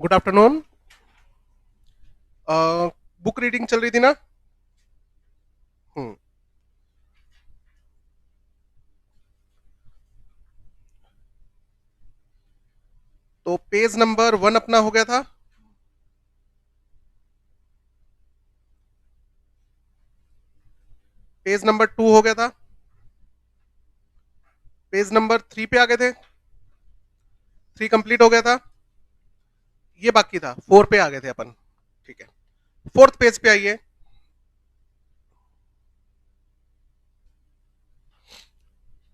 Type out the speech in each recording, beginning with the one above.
Good afternoon. Book reading चल रही थी ना। हम्म। तो पेज नंबर 1 अपना हो गया था। पेज नंबर 2 हो गया था। पेज नंबर 3 पे आ गए थे। 3 कंप्लीट हो गया था। ये बाकी था, 4 पे आ गए थे अपन। ठीक है, 4th पेज पे आइए।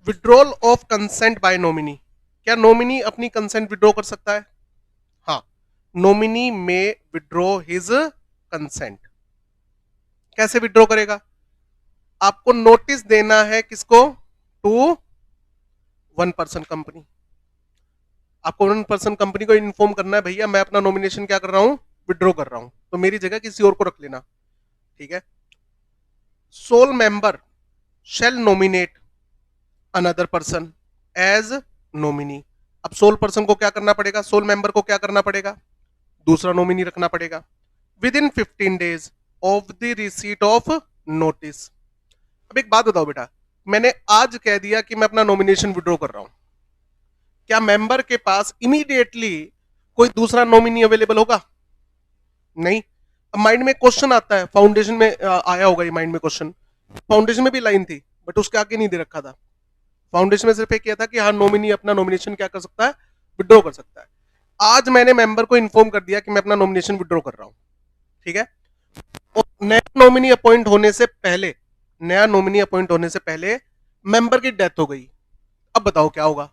Withdrawal of consent by nominee. क्या नॉमिनी अपनी कंसेंट विड्रॉ कर सकता है? हाँ, nominee may withdraw his consent. कैसे विड्रॉ करेगा? आपको नोटिस देना है किसको? To 1 person company. आपको 1 पर्सन कंपनी को इन्फॉर्म करना है, भैया मैं अपना नॉमिनेशन क्या कर रहा हूं, विड्रॉ कर रहा हूं, तो मेरी जगह किसी और को रख लेना। ठीक है। Sole member shall nominate another person as nominee. अब सोल पर्सन को क्या करना पड़ेगा? सोल मेंबर को क्या करना पड़ेगा? दूसरा नॉमिनी रखना पड़ेगा with in 15 days of the receipt of notice. अब एक बात बताओ बेटा, मैंने आज कह दिया कि मैं अपना नॉमिनेशन विड्रॉ कर रहा हूं, क्या मेंबर के पास इमीडिएटली कोई दूसरा नॉमिनी अवेलेबल होगा? नहीं। अब माइंड में क्वेश्चन आता है, फाउंडेशन में आया होगा ये माइंड में क्वेश्चन। फाउंडेशन में भी लाइन थी बट उसके आगे नहीं दे रखा था। फाउंडेशन में सिर्फ ये किया था कि हाँ नॉमिनी अपना नॉमिनेशन क्या कर सकता है, विड्रॉ कर सकता है। आज मैंने मेंबर को इन्फॉर्म कर दिया कि मैं अपना नॉमिनेशन विड्रॉ कर रहा हूं। ठीक है। और नया नॉमिनी अपॉइंट होने से पहले, नया नॉमिनी अपॉइंट होने से पहले मेंबर की डेथ हो गई। अब बताओ क्या होगा?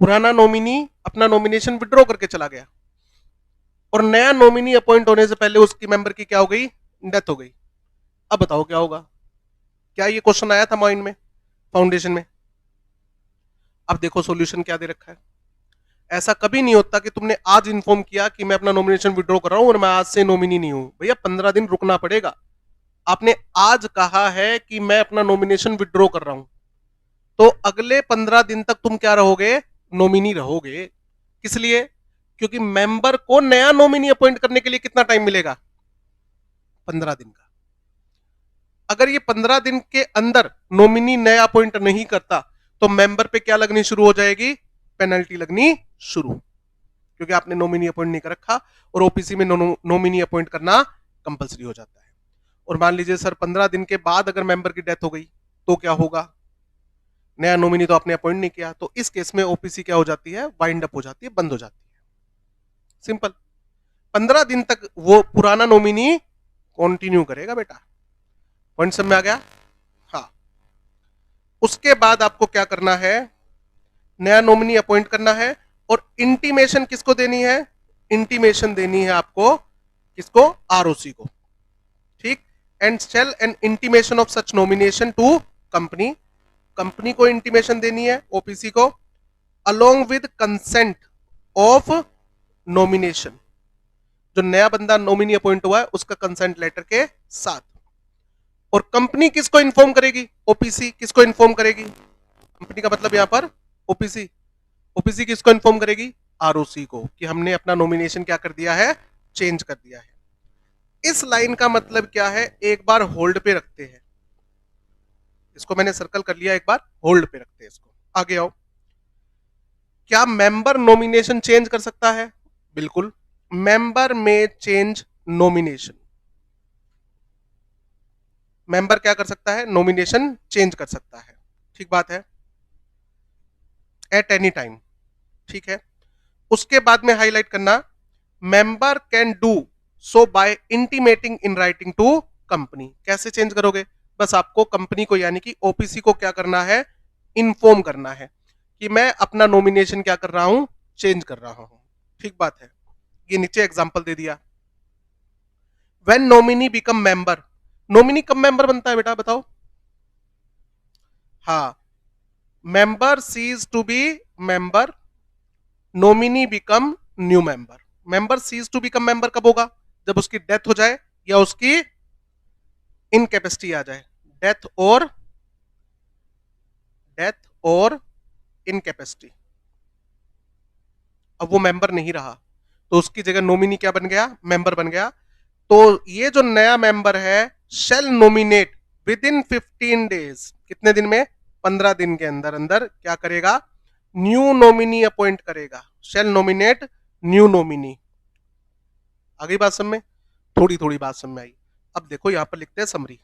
पुराना नॉमिनी अपना नॉमिनेशन विड्रॉ करके चला गया और नया नॉमिनी अपॉइंट होने से पहले उसकी मेंबर की क्या हो गई? डेथ हो गई। अब बताओ क्या होगा? क्या ये क्वेश्चन आया था माइंड में, फाउंडेशन में? अब देखो सॉल्यूशन क्या दे रखा है। ऐसा कभी नहीं होता कि तुमने आज इन्फॉर्म किया कि मैं अपना नॉमिनेशन विड्रॉ कर रहा हूं और मैं आज से नॉमिनी नहीं हूं। भैया 15 दिन रुकना पड़ेगा। आपने आज कहा है कि मैं अपना नॉमिनेशन विड्रॉ कर रहा हूं, तो अगले 15 दिन तक तुम क्या रहोगे? नॉमिनी रहोगे। किस लिए? क्योंकि मेंबर को नया नॉमिनी अपॉइंट करने के लिए कितना टाइम मिलेगा? 15 दिन का। अगर ये 15 दिन के अंदर नॉमिनी नया अपॉइंट नहीं करता तो मेंबर पे क्या लगनी शुरू हो जाएगी? पेनल्टी लगनी शुरू, क्योंकि आपने नॉमिनी अपॉइंट नहीं कर रखा और ओपीसी में नॉमिनी अपॉइंट करना कंपलसरी हो जाता है। और मान लीजिए सर 15 दिन के बाद अगर मेंबर की डेथ हो गई तो क्या होगा? नया नॉमिनी तो आपने अपॉइंट नहीं किया, तो इस केस में ओपीसी क्या हो जाती है? वाइंड अप हो जाती है, बंद हो जाती है। सिंपल। 15 दिन तक वो पुराना नॉमिनी कंटिन्यू करेगा बेटा। पॉइंट समझ में आ गया? हाँ। उसके बाद आपको क्या करना है? नया नॉमिनी अपॉइंट करना है और इंटीमेशन किसको देनी है? इंटीमेशन देनी है आपको किसको? आरओसी को। ठीक। And shall an intimation of such nomination to company. Company को इंटीमेशन देनी है, ओपीसी को, along with consent of nomination. जो नया बंदा नॉमिनी अपॉइंट हुआ है उसका कंसेंट लेटर के साथ। और कंपनी किसको इन्फॉर्म करेगी? ओपीसी किसको इन्फॉर्म करेगी? कंपनी का मतलब यहां पर ओपीसी। ओपीसी किसको इन्फॉर्म करेगी? आरओसी को, कि हमने अपना नॉमिनेशन क्या कर दिया है? चेंज कर दिया है। इस लाइन का मतलब क्या है? एक बार होल्ड पे रखते हैं इसको, मैंने सर्कल कर लिया, एक बार होल्ड पे रखते हैं इसको। आगे आओ। क्या मेंबर नॉमिनेशन चेंज कर सकता है? बिल्कुल। मेंबर में चेंज नॉमिनेशन। मेंबर क्या कर सकता है? नॉमिनेशन चेंज कर सकता है। ठीक बात है, एट एनी टाइम। ठीक है। उसके बाद में हाईलाइट करना, member can do so by intimating in writing to company. कैसे चेंज करोगे? बस आपको कंपनी को यानी कि ओपीसी को क्या करना है? इन्फॉर्म करना है कि मैं अपना नॉमिनेशन क्या कर रहा हूं? चेंज कर रहा हूं। ठीक बात है। ये नीचे एग्जांपल दे दिया। When nominee become member. Nominee कब मेंबर बनता है बेटा बताओ? हाँ, member cease to be member, nominee become new member. Member cease to become member कब होगा? जब उसकी डेथ हो जाए या उसकी इनकैपेसिटी आ जाए। डेथ और डेथ और इनकैपेसिटी। अब वो मेंबर नहीं रहा, तो उसकी जगह नॉमिनी क्या बन गया, मेंबर बन गया। तो ये जो नया मेंबर है shall nominate within 15 days, कितने दिन में, 15 दिन के अंदर अंदर क्या करेगा, न्यू नॉमिनी अपॉइंट करेगा, शेल नोमिनेट न्यू नॉमिनी। आ गई बात समझ में, थोड़ी थोड़ी बात समझ में आई। अब देखो यहां पर लिखते हैं समरी।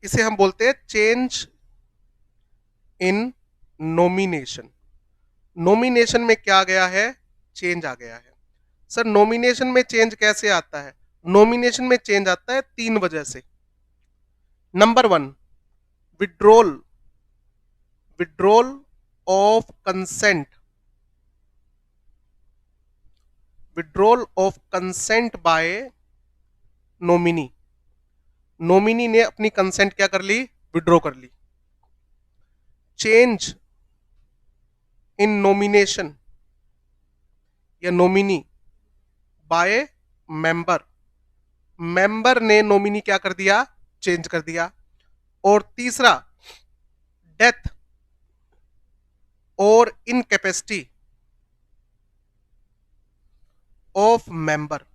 इसे हम बोलते हैं चेंज इन नोमिनेशन। नोमिनेशन में क्या आ गया है, चेंज आ गया है। सर नोमिनेशन में चेंज कैसे आता है, नोमिनेशन में चेंज आता है 3 वजह से। Number 1, withdrawal, withdrawal of consent, withdrawal of consent by nominee, nominee ने अपनी कंसेंट क्या कर ली, विड्रॉ कर ली। चेंज इन नोमिनेशन या नोमिनी बाय मेंबर, मेंबर ने नोमिनी क्या कर दिया, चेंज कर दिया। और तीसरा, डेथ और इनकैपेसिटी ऑफ मेंबर,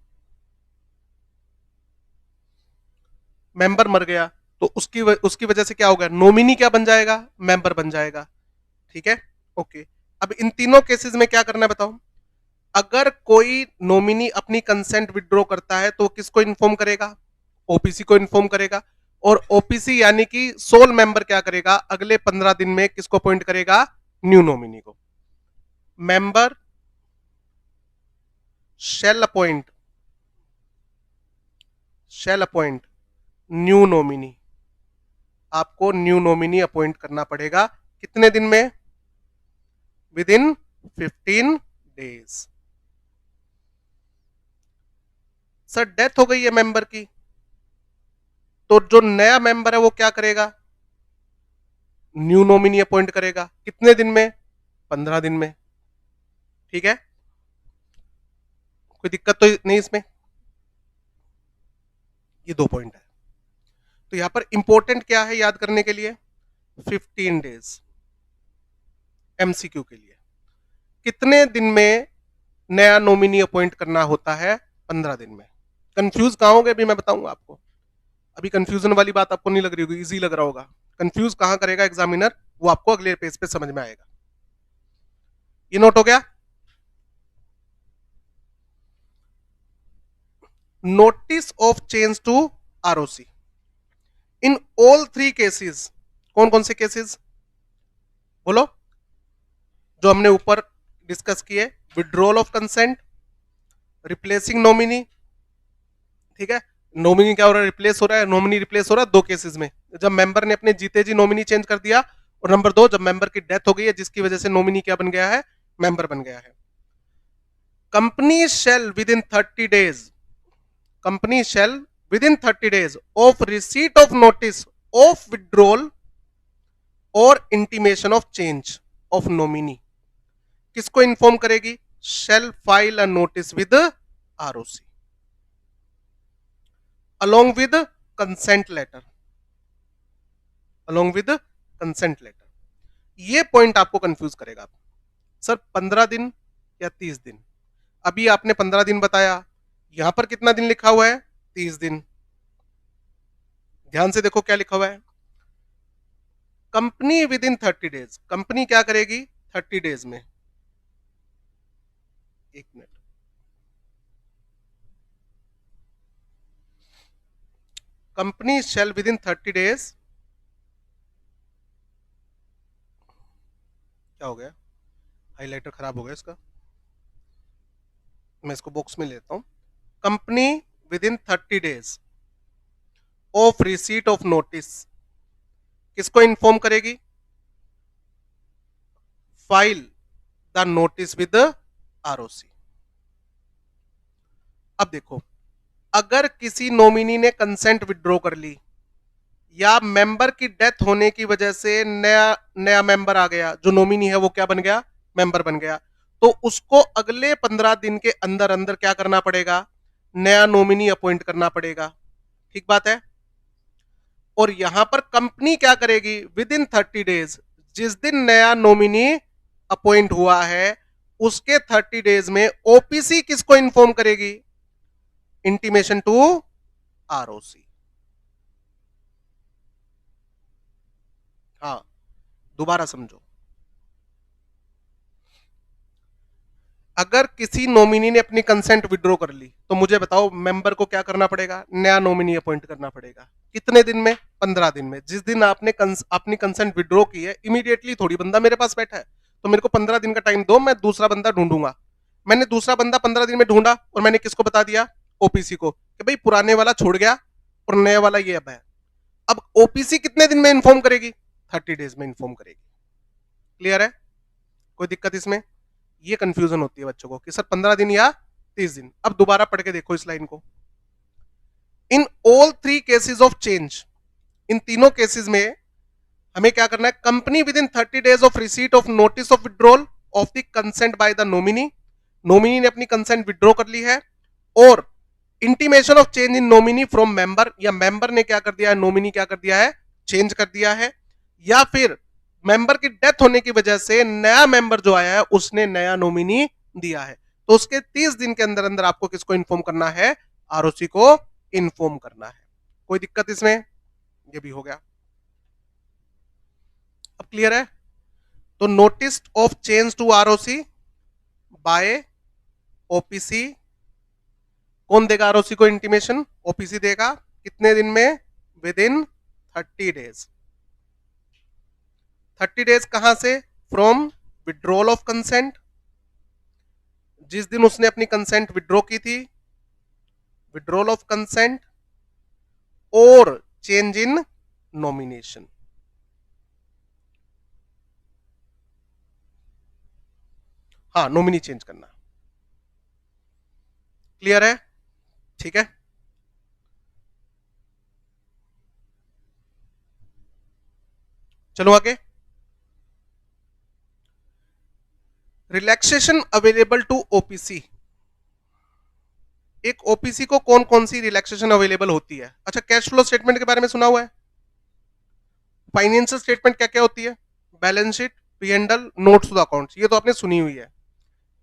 मेंबर मर गया तो उसकी वजह से क्या होगा, नोमिनी क्या बन जाएगा, मेंबर बन जाएगा। ठीक है, ओके। अब इन तीनों केसेस में क्या करना है बताओ। अगर कोई नॉमिनी अपनी कंसेंट विड्रॉ करता है तो किसको इन्फॉर्म करेगा, ओपीसी को इन्फॉर्म करेगा। और ओपीसी यानी कि सोल मेंबर क्या करेगा, अगले 15 दिन में किसको अपॉइंट करेगा, न्यू नॉमिनी को। Member shall appoint, shall appoint new nominee, आपको न्यू नॉमिनी अपॉइंट करना पड़ेगा कितने दिन में, within 15 days. Sir death हो गई है मेंबर की, तो जो नया मेंबर है वो क्या करेगा, न्यू नॉमिनी अपॉइंट करेगा कितने दिन में, 15 दिन में। ठीक है, कोई दिक्कत तो नहीं इसमें, ये 2 पॉइंट है। तो यहां पर इंपॉर्टेंट क्या है याद करने के लिए, 15 डेज। एमसीक्यू के लिए कितने दिन में नया नॉमिनी अपॉइंट करना होता है, 15 दिन में। कंफ्यूज कहां होगे अभी मैं बताऊंगा आपको, अभी कंफ्यूजन वाली बात आपको नहीं लग रही होगी, इजी लग रहा होगा। कंफ्यूज कहां करेगा एग्जामिनर, वो आपको अगले पेज पे समझ में आएगा। ये नोट हो गया। Notice of change to ROC in all 3 cases, कौन कौन से केसेस बोलो, जो हमने ऊपर डिस्कस किए, withdrawal of consent, replacing nominee. ठीक है, नॉमिनी क्या हो रहा है, रिप्लेस हो रहा है, नॉमिनी रिप्लेस हो रहा है 2 केसेस में, जब मेंबर ने अपने जीते जी नॉमिनी चेंज कर दिया, और नंबर 2 जब मेंबर की डेथ हो गई है जिसकी वजह से नॉमिनी क्या बन गया है, मेंबर बन गया है। Company shall within 30 days, company shall within 30 days of receipt of notice of withdrawal और intimation of change of nominee, किसको इन्फॉर्म करेगी, shall file a notice with ROC along with consent letter, along with consent letter। ये point आपको confuse करेगा। Sir 15 दिन या 30 दिन, अभी आपने 15 दिन बताया, यहां पर कितना दिन लिखा हुआ है, 30 दिन। ध्यान से देखो क्या लिखा हुआ है, company within 30 days, company क्या करेगी 30 डेज में, एक minute, company shall within 30 days, क्या हो गया, हाइलाइटर खराब हो गया इसका, मैं इसको बॉक्स में लेता हूं। Company within 30 days of receipt of notice किसको इन्फॉर्म करेगी, file the notice with ROC. अब देखो, अगर किसी नॉमिनी ने कंसेंट विड्रॉ कर ली या मेंबर की डेथ होने की वजह से नया नया मेंबर आ गया, जो नॉमिनी है वो क्या बन गया, मेंबर बन गया, तो उसको अगले 15 दिन के अंदर अंदर क्या करना पड़ेगा, नया नॉमिनी अपॉइंट करना पड़ेगा। ठीक बात है। और यहां पर कंपनी क्या करेगी, विद इन 30 डेज, जिस दिन नया नॉमिनी अपॉइंट हुआ है उसके 30 डेज में ओपीसी किसको इन्फॉर्म करेगी, इंटीमेशन टू आरओसी। हाँ, दोबारा समझो, अगर किसी नॉमिनी ने अपनी कंसेंट विड्रॉ कर ली तो मुझे बताओ मेंबर को क्या करना पड़ेगा, नया नॉमिनी अपॉइंट करना पड़ेगा। कितने दिन में, 15 दिन में। जिस दिन आपने अपनी कंसेंट विड्रॉ की है, इमीडिएटली थोड़ी बंदा मेरे पास बैठा है तो मेरे को 15 दिन का टाइम दो, मैं दूसरा बंदा ढूंढूंगा। मैंने दूसरा बंदा 15 दिन में ढूंढा और मैंने किसको बता दिया, ओपीसी को, कि भाई पुराने वाला छोड़ गया और नया वाला ये अब है। अब ओपीसी कितने दिन में इन्फॉर्म करेगी, 30 डेज में इन्फॉर्म करेगी। क्लियर है, कोई दिक्कत इसमें? ये कंफ्यूजन होती है बच्चों को कि सर 15 दिन या 30 दिन। अब दोबारा पढ़ के देखो इस लाइन को। In all 3 cases of change, इन तीनों केसेस में हमें क्या करना है, company within 30 days of receipt of notice of withdrawal of the consent by the nominee, nominee ने अपनी कंसेंट विड्रॉ कर ली है, और intimation of change in nominee from member, या मेंबर ने क्या कर दिया है, नॉमिनी क्या कर दिया है, चेंज कर दिया है, या फिर मेंबर की डेथ होने की वजह से नया मेंबर जो आया है उसने नया नॉमिनी दिया है। तो उसके 30 दिन के अंदर अंदर आपको किसको इन्फॉर्म करना है, आरओसी को इन्फॉर्म करना है। कोई दिक्कत इसमें? ये भी हो गया। अब क्लियर है? तो notice of change to ROC by OPC, कौन देगा आरओसी को इंटीमेशन, ओपीसी देगा। कितने दिन में, विद इन 30 डेज। 30 डेज कहां से, फ्रॉम विड्रॉल ऑफ कंसेंट, जिस दिन उसने अपनी कंसेंट विड्रॉ की थी, विड्रॉल ऑफ कंसेंट, और चेंज इन नॉमिनेशन। हाँ, नॉमिनी चेंज करना। क्लियर है? ठीक है, चलो आगे। रिलैक्सेशन अवेलेबल टू ओपीसी, एक ओपीसी को कौन कौन सी रिलैक्सेशन अवेलेबल होती है। अच्छा, कैश फ्लो स्टेटमेंट के बारे में सुना हुआ है? फाइनेंशियल स्टेटमेंट क्या क्या होती है, balance sheet, P and L, notes to accounts, ये तो आपने सुनी हुई है।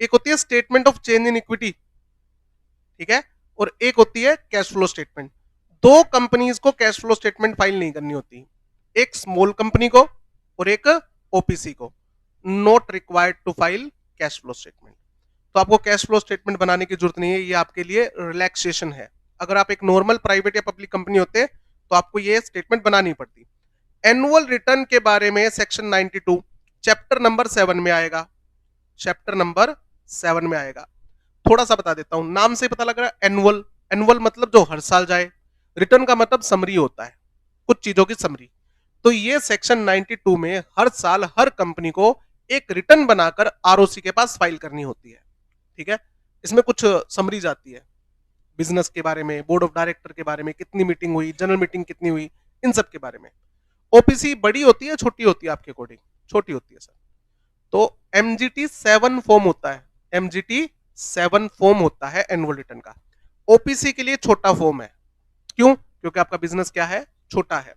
एक होती है statement of change in equity, ठीक है, और एक होती है कैश फ्लो स्टेटमेंट। दो कंपनीज को कैश फ्लो स्टेटमेंट फाइल नहीं करनी होती, एक स्मॉल कंपनी को और एक ओपीसी को, not required to file cash flow statement. तो आपको कैश फ्लो स्टेटमेंट बनाने की जरूरत नहीं है, ये आपके लिए रिलैक्सेशन है। अगर आप एक नॉर्मल प्राइवेट या पब्लिक कंपनी होते तो आपको ये स्टेटमेंट बनानी पड़ती। एनुअल रिटर्न के बारे में सेक्शन 92 चैप्टर नंबर 7 में आएगा, चैप्टर नंबर 7 में आएगा। थोड़ा सा बता देता हूं, नाम से पता लग रहा है एनुअल, एनुअल मतलब जो हर साल जाए, रिटर्न का मतलब समरी होता है, कुछ चीजों की समरी। तो ये सेक्शन 92 में हर साल हर कंपनी को एक रिटर्न बनाकर आरओसी के पास फाइल करनी होती है, ठीक है। इसमें कुछ समरीज आती है, बिजनेस के बारे में, बोर्ड ऑफ डायरेक्टर के बारे में, कितनी मीटिंग हुई, जनरल मीटिंग कितनी हुई, इन सब के बारे में। ओपीसी बड़ी होती है छोटी होती है, आपके अकॉर्डिंग छोटी होती है सर। तो एमजीटी 7 फॉर्म होता है, एमजीटी 7 फॉर्म होता है एनुअल रिटर्न का। ओपीसी के लिए छोटा फॉर्म है, क्यों? क्योंकि आपका बिजनेस क्या है, छोटा है।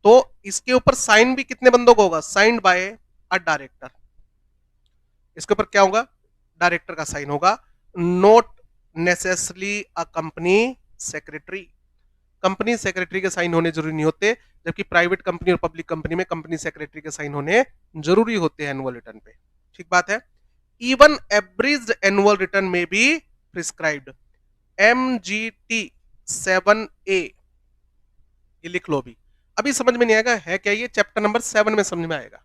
तो इसके ऊपर साइन भी कितने बंदों को होगा, साइंड बाय अ डायरेक्टर। इसके ऊपर क्या होगा, डायरेक्टर का साइन होगा, not necessarily a company secretary. Company secretary के साइन होने जरूरी नहीं होते, जबकि प्राइवेट कंपनी और पब्लिक कंपनी में कंपनी सेक्रेटरी के साइन होने जरूरी होते हैं एनुअल रिटर्न पे। ठीक बात है। इवन एब्रिज्ड एनुअल रिटर्न में भी प्रिस्क्राइब्ड, एमजीटी 7A, ये लिख लो। अभी समझ में नहीं आएगा है क्या, ये चैप्टर नंबर 7 में समझ में आएगा।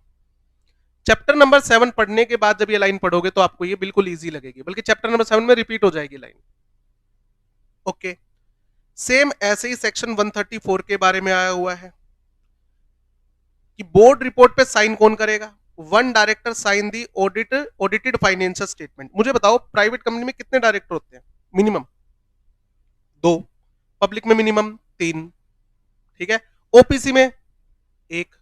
चैप्टर नंबर 7 पढ़ने के बाद जब ये लाइन पढ़ोगे तो आपको ये बिल्कुल इजी लगेगी, बल्कि चैप्टर नंबर 7 में रिपीट हो जाएगी लाइन। ओके, सेम ऐसे ही सेक्शन 134 के बारे में आया हुआ है कि बोर्ड रिपोर्ट पे साइन कौन करेगा, one director sign the audited financial statement. मुझे बताओ प्राइवेट कंपनी में कितने डायरेक्टर होते हैं, मिनिमम 2, पब्लिक में मिनिमम 3, ठीक है, ओपीसी में 1।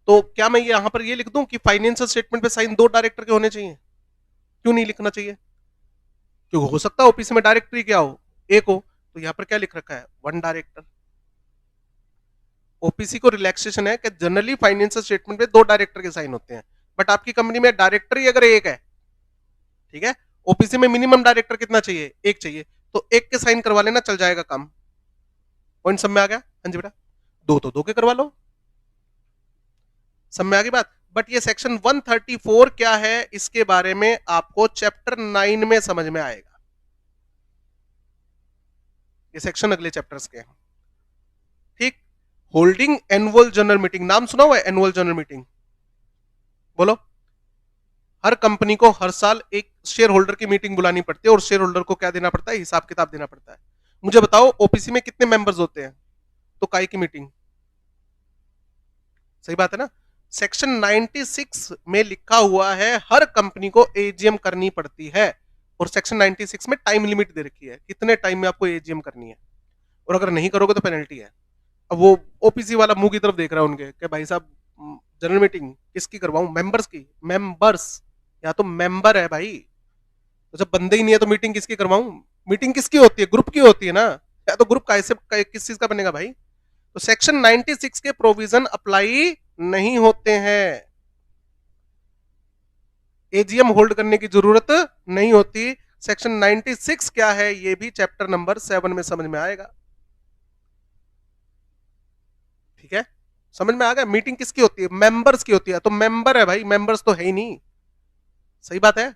तो क्या मैं यहां पर ये लिख दूं कि फाइनेंशियल स्टेटमेंट पे साइन 2 डायरेक्टर के होने चाहिए? क्यों नहीं लिखना चाहिए? क्योंकि हो सकता है ओपीसी में डायरेक्टर क्या हो, 1 हो। तो यहां पर क्या लिख रखा है, 1 डायरेक्टर। ओपीसी को रिलैक्सेशन है कि जनरली फाइनेंशियल स्टेटमेंट पे 2 डायरेक्टर के साइन होते हैं, बट आपकी कंपनी में डायरेक्टर ही अगर एक है, ठीक है, ओपीसी में मिनिमम डायरेक्टर कितना चाहिए, एक चाहिए, तो एक के साइन करवा लेना, चल जाएगा काम। पॉइंट सब में आ गया? हाँ जी बेटा, दो के करवा लो, सब में आ गई बात। बट ये सेक्शन 134 क्या है, इसके बारे में आपको चैप्टर 9 में समझ में आएगा। ये सेक्शन अगले चैप्टर्स के हैं, ठीक। होल्डिंग एनुअल जनरल मीटिंग, नाम सुना हुआ है एनुअल जनरल मीटिंग? बोलो। हर कंपनी को हर साल एक शेयर होल्डर की मीटिंग बुलानी पड़ती है, और शेयर होल्डर को क्या देना पड़ता है, हिसाब किताब देना पड़ता है। मुझे बताओ ओपीसी में कितने मेंबर्स होते हैं, तो काय की मीटिंग? सही बात है ना। सेक्शन 96 में लिखा हुआ है हर कंपनी को एजीएम करनी पड़ती है, और सेक्शन 96 में टाइम लिमिट दे रखी है, कितने टाइम में आपको एजीएम करनी है, और अगर नहीं करोगे तो पेनल्टी है। अब वो ओपीसी वाला मुंह की तरफ देख रहा है उनके कि भाई साहब जनरल मीटिंग किसकी करवाऊं, मेंबर्स की? मेंबर्स, या तो मेंबर है भाई, तो जब बंदे ही नहीं है तो मीटिंग किसकी करवाऊं? मीटिंग किसकी होती है, ग्रुप की होती है ना, या तो ग्रुप कैसे किस चीज का बनेगा भाई? तो सेक्शन 96 के प्रोविजन अप्लाई नहीं होते हैं, एजीएम होल्ड करने की जरूरत नहीं होती। सेक्शन 96 क्या है, ये भी चैप्टर नंबर 7 में समझ में आएगा, ठीक है। समझ में आ गया? मीटिंग किसकी होती है, मेंबर्स की होती है, तो मेंबर है भाई, मेंबर्स तो है ही नहीं। सही बात है।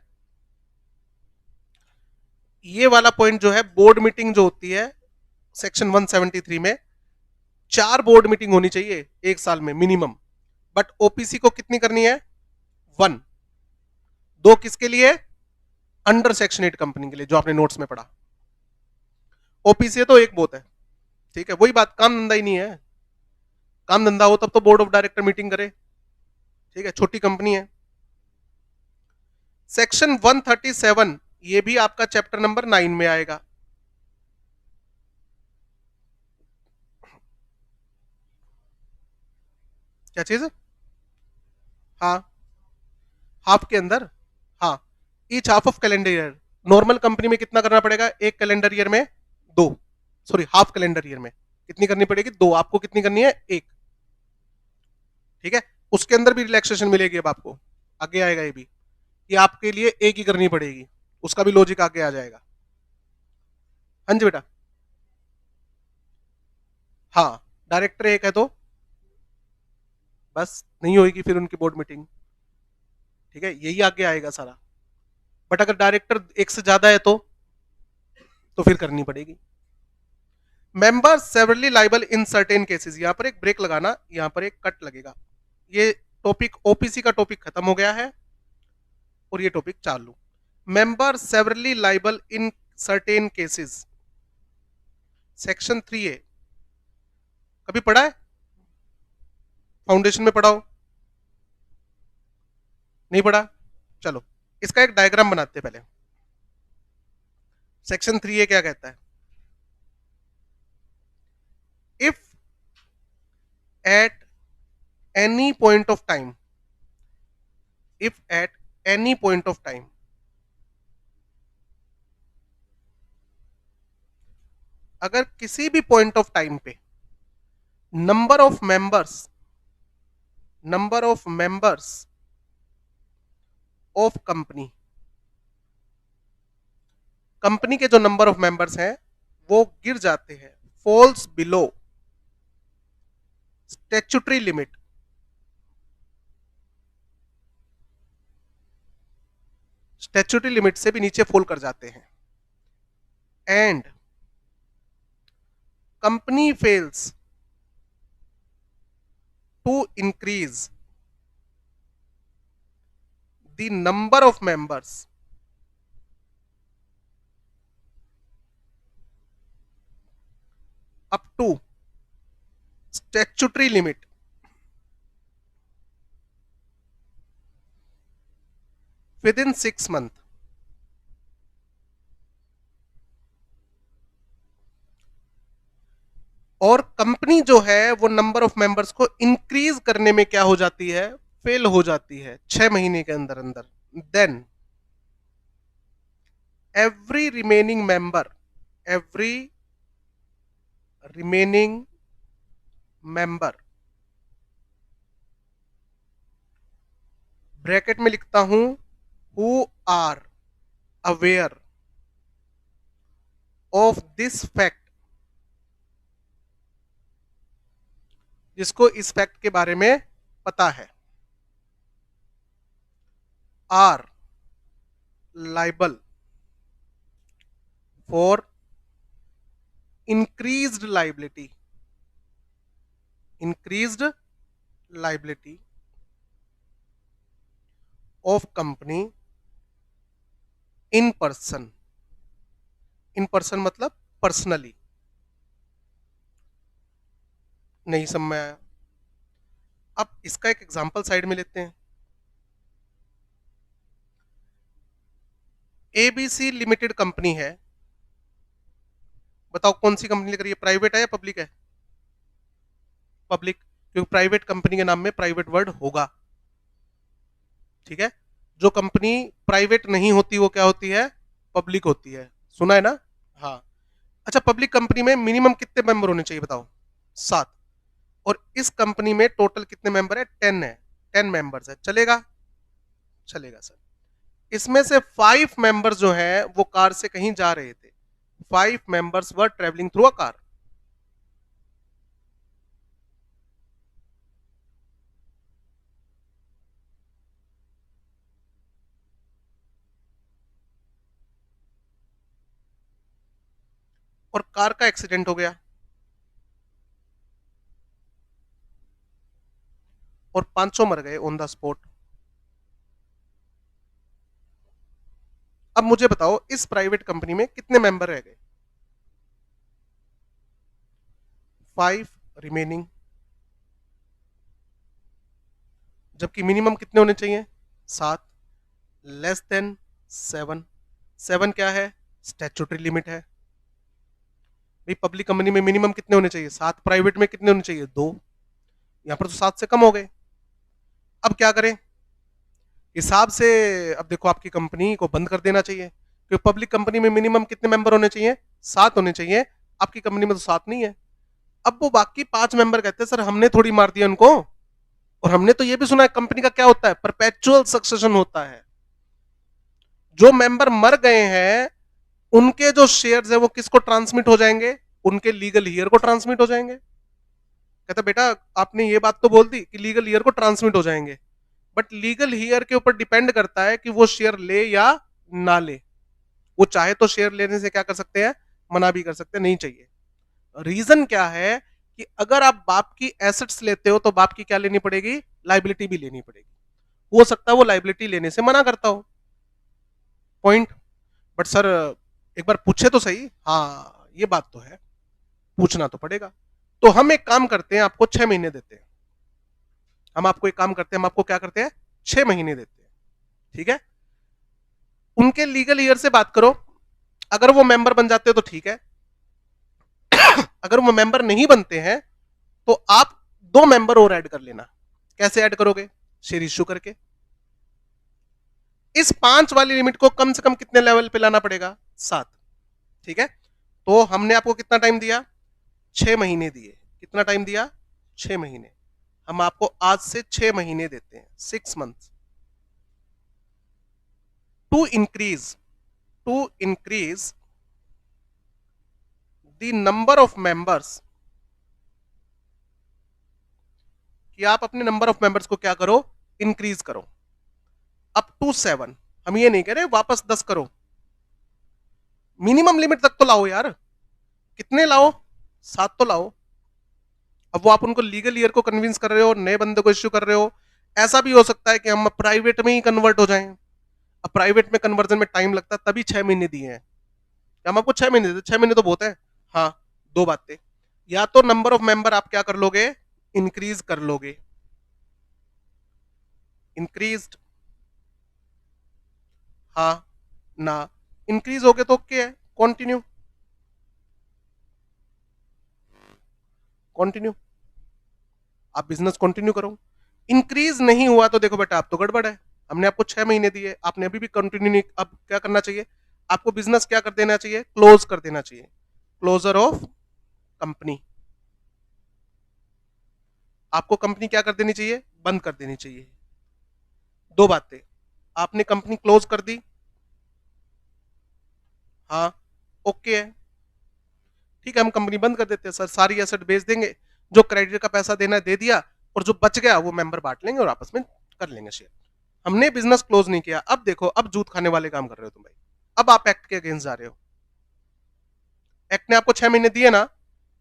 ये वाला पॉइंट जो है, बोर्ड मीटिंग जो होती है सेक्शन 173 में, 4 बोर्ड मीटिंग होनी चाहिए एक साल में मिनिमम, बट ओपीसी को कितनी करनी है, 1। 2 किसके लिए, अंडर सेक्शन 8 कंपनी के लिए, जो आपने नोट्स में पढ़ा। ओपीसी तो एक बहुत है, ठीक है, वही बात, काम धंधा ही नहीं है। काम धंधा हो तब तो बोर्ड ऑफ डायरेक्टर मीटिंग करे, ठीक है, छोटी कंपनी है। सेक्शन 137 ये भी आपका चैप्टर नंबर 9 में आएगा। क्या चीज? हाँ, हाफ के अंदर, हाँ, each half of calendar year. Normal company में कितना करना पड़ेगा, एक कैलेंडर ईयर में 2, सॉरी हाफ कैलेंडर ईयर में कितनी करनी पड़ेगी, 2। आपको कितनी करनी है, 1, ठीक है। उसके अंदर भी रिलैक्सेशन मिलेगी, अब आपको आगे आएगा ये भी, कि आपके लिए एक ही करनी पड़ेगी, उसका भी लॉजिक आगे आ जाएगा। हाँ जी बेटा, हाँ, डायरेक्टर एक है तो बस नहीं होगी फिर उनकी बोर्ड मीटिंग, ठीक है, यही आगे आएगा सारा। बट अगर डायरेक्टर एक से ज्यादा है तो फिर करनी पड़ेगी। Member severally liable in certain cases, यहां पर एक ब्रेक लगाना, यहां पर एक कट लगेगा। ये टॉपिक ओपीसी का टॉपिक खत्म हो गया है, और ये टॉपिक चालू। Member severally liable in certain cases, section 3A कभी पढ़ा है, फाउंडेशन में पढ़ा हो, नहीं पढ़ा? चलो इसका एक डायग्राम बनाते हैं पहले। सेक्शन 3A क्या कहता है, if at any point of time, if at any point of time अगर किसी भी पॉइंट ऑफ टाइम पे number of members of company के जो नंबर ऑफ मेंबर्स हैं वो गिर जाते हैं, falls below statutory limit, statutory limit से भी नीचे फॉल कर जाते हैं, and company fails to increase the number of members up to statutory limit within 6 month, और कंपनी जो है वो नंबर ऑफ मेंबर्स को इंक्रीज करने में क्या हो जाती है, फेल हो जाती है 6 महीने के अंदर अंदर, then every remaining member member, bracket में लिखता हूं who are aware of this fact, जिसको इस फैक्ट के बारे में पता है, are liable for increased liability, increased liability of company in person, in person मतलब पर्सनली, नहीं समझ में आया? अब इसका एक एग्जांपल साइड में लेते हैं। एबीसी लिमिटेड कंपनी है, बताओ कौन सी कंपनी लग रही है, प्राइवेट है या पब्लिक है? पब्लिक, क्योंकि प्राइवेट कंपनी के नाम में प्राइवेट वर्ड होगा, ठीक है। जो कंपनी प्राइवेट नहीं होती वो क्या होती है, पब्लिक होती है, सुना है ना? हाँ। अच्छा, पब्लिक कंपनी में मिनिमम कितने मेंबर होने चाहिए बताओ? 7। और इस कंपनी में टोटल कितने मेंबर है? 10 है, 10 मेंबर्स है, चलेगा? चलेगा सर। इसमें से 5 मेंबर्स जो है वो कार से कहीं जा रहे थे, 5 members were travelling through a car, और कार का एक्सीडेंट हो गया और 500 मर गए ऑन द स्पॉट। अब मुझे बताओ इस प्राइवेट कंपनी में कितने मेंबर रह गए? 5 रिमेनिंग, जबकि मिनिमम कितने होने चाहिए? 7, लेस देन 7। 7 क्या है? स्टैट्यूटरी लिमिट है भाई। पब्लिक कंपनी में मिनिमम कितने होने चाहिए? 7, प्राइवेट में कितने होने चाहिए? 2। यहां पर तो 7 से कम हो गए। अब क्या करें हिसाब से? अब देखो आपकी कंपनी को बंद कर देना चाहिए, क्योंकि पब्लिक कंपनी में मिनिमम कितने मेंबर होने चाहिए? 7 होने चाहिए। आपकी कंपनी में तो 7 नहीं है। अब वो बाकी 5 मेंबर कहते हैं सर हमने थोड़ी मार दिया उनको, और हमने तो ये भी सुना है कंपनी का क्या होता है, परपेचुअल सक्सेशन होता है। जो मेंबर मर गए हैं उनके जो शेयर्स है वो किसको ट्रांसमिट हो जाएंगे? उनके लीगल हियर को ट्रांसमिट हो जाएंगे। कहता बेटा आपने ये बात तो बोल दी कि लीगल हियर को ट्रांसमिट हो जाएंगे, बट लीगल हियर के ऊपर डिपेंड करता है कि वो शेयर ले या ना ले। वो चाहे तो शेयर लेने से क्या कर सकते हैं, मना भी कर सकते हैं, नहीं चाहिए। रीजन क्या है कि अगर आप बाप की एसेट्स लेते हो तो बाप की क्या लेनी पड़ेगी? लाइबिलिटी भी लेनी पड़ेगी। हो सकता है वो लाइबिलिटी लेने से मना करता हो, पॉइंट। बट सर एक बार पूछे तो सही, हाँ ये बात तो है, पूछना तो पड़ेगा। तो हम एक काम करते हैं, आपको 6 महीने देते हैं। हम आपको एक काम करते हैं, हम आपको क्या करते हैं, 6 महीने देते हैं, ठीक है। उनके लीगल ईयर से बात करो, अगर वो मेंबर बन जाते हो तो ठीक है, अगर वो मेंबर नहीं बनते हैं तो आप 2 मेंबर और ऐड कर लेना। कैसे ऐड करोगे? शेयर इश्यू करके। इस 5 वाली लिमिट को कम से कम कितने लेवल पे लाना पड़ेगा? 7, ठीक है। तो हमने आपको कितना टाइम दिया? 6 महीने दिए। कितना टाइम दिया? 6 महीने। हम आपको आज से 6 महीने देते हैं, 6 months, to increase the number of members, कि आप अपने नंबर ऑफ मेंबर्स को क्या करो, इंक्रीज करो अप टू 7। हम ये नहीं कह रहे वापस 10 करो, मिनिमम लिमिट तक तो लाओ यार। कितने लाओ? 7 तो लाओ। अब वो आप उनको लीगल ईयर को कन्विंस कर रहे हो, नए बंदे को इश्यू कर रहे हो। ऐसा भी हो सकता है कि हम प्राइवेट में ही कन्वर्ट हो जाएं। अब प्राइवेट में कन्वर्जन में टाइम लगता है, तभी 6 महीने दिए हैं। हम आपको 6 महीने देते, 6 महीने तो बहुत है। हाँ, 2 बातें, या तो नंबर ऑफ मेंबर आप क्या कर लोगे, इंक्रीज कर लोगे, इंक्रीज, हाँ ना, इंक्रीज हो गए तो ओके है, कंटिन्यू, कंटिन्यू, आप बिजनेस कंटिन्यू करो। इंक्रीज नहीं हुआ तो देखो बेटा आप तो गड़बड़ है। हमने आपको 6 महीने दिए, आपने अभी भी कंटिन्यू नहीं, अब क्या करना चाहिए आपको? बिजनेस क्या कर देना चाहिए? क्लोज कर देना चाहिए, क्लोजर ऑफ कंपनी। आपको कंपनी क्या कर देनी चाहिए, बंद कर देनी चाहिए। दो बातें, आपने कंपनी क्लोज कर दी, हाँ ओके है, ठीक है हम कंपनी बंद कर देते हैं सर, सारी एसेट बेच देंगे, जो क्रेडिट का पैसा देना है दे दिया, और जो बच गया वो मेंबर बांट लेंगे और आपस में कर लेंगे शेयर। हमने बिजनेस क्लोज नहीं किया। अब देखो, अब जूत खाने वाले काम कर रहे हो तुम भाई, अब आप एक्ट के अगेंस्ट जा रहे हो। एक्ट ने आपको 6 महीने दिए ना,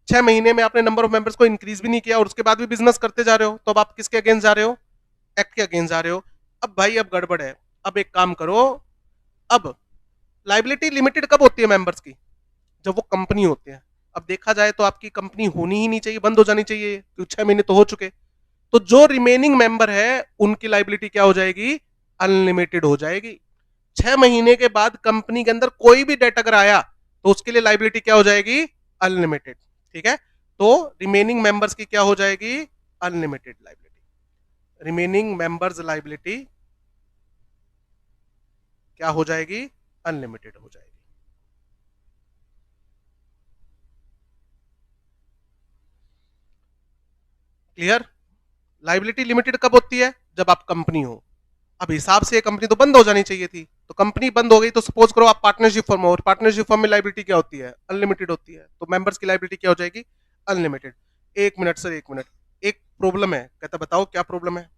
6 महीने में आपने नंबर ऑफ मेंबर्स को इंक्रीज भी नहीं किया और उसके बाद भी बिजनेस करते जा रहे हो, तो अब आप किसके अगेंस्ट जा रहे हो, एक्ट के अगेंस्ट जा रहे हो। अब भाई अब गड़बड़ है, अब एक काम करो, अब लाइबिलिटी लिमिटेड कब होती है मेंबर्स की, जब वो कंपनी होते हैं। अब देखा जाए तो आपकी कंपनी होनी ही नहीं चाहिए, बंद हो जानी चाहिए, क्योंकि 6 महीने तो हो चुके। तो जो रिमेनिंग मेंबर है उनकी लाइबिलिटी क्या हो जाएगी, अनलिमिटेड हो जाएगी। 6 महीने के बाद कंपनी के अंदर कोई भी डेट अगर आया तो उसके लिए लाइबिलिटी क्या हो जाएगी, अनलिमिटेड। ठीक है, तो रिमेनिंग मेंबर्स की क्या हो जाएगी, unlimited liability. Remaining members liability क्या हो जाएगी, अनलिमिटेड हो जाएगी। क्लियर। लाइबिलिटी लिमिटेड कब होती है, जब आप कंपनी हो। अब हिसाब से कंपनी तो बंद हो जानी चाहिए थी, तो कंपनी बंद हो गई, तो सपोज करो आप पार्टनरशिप फर्म हो, और पार्टनरशिप फर्म में लाइबिलिटी क्या होती है, अनलिमिटेड होती है, तो मेंबर्स की लाइबिलिटी क्या हो जाएगी, अनलिमिटेड। एक मिनट सर, एक मिनट, एक प्रॉब्लम है। कहता बताओ क्या प्रॉब्लम है।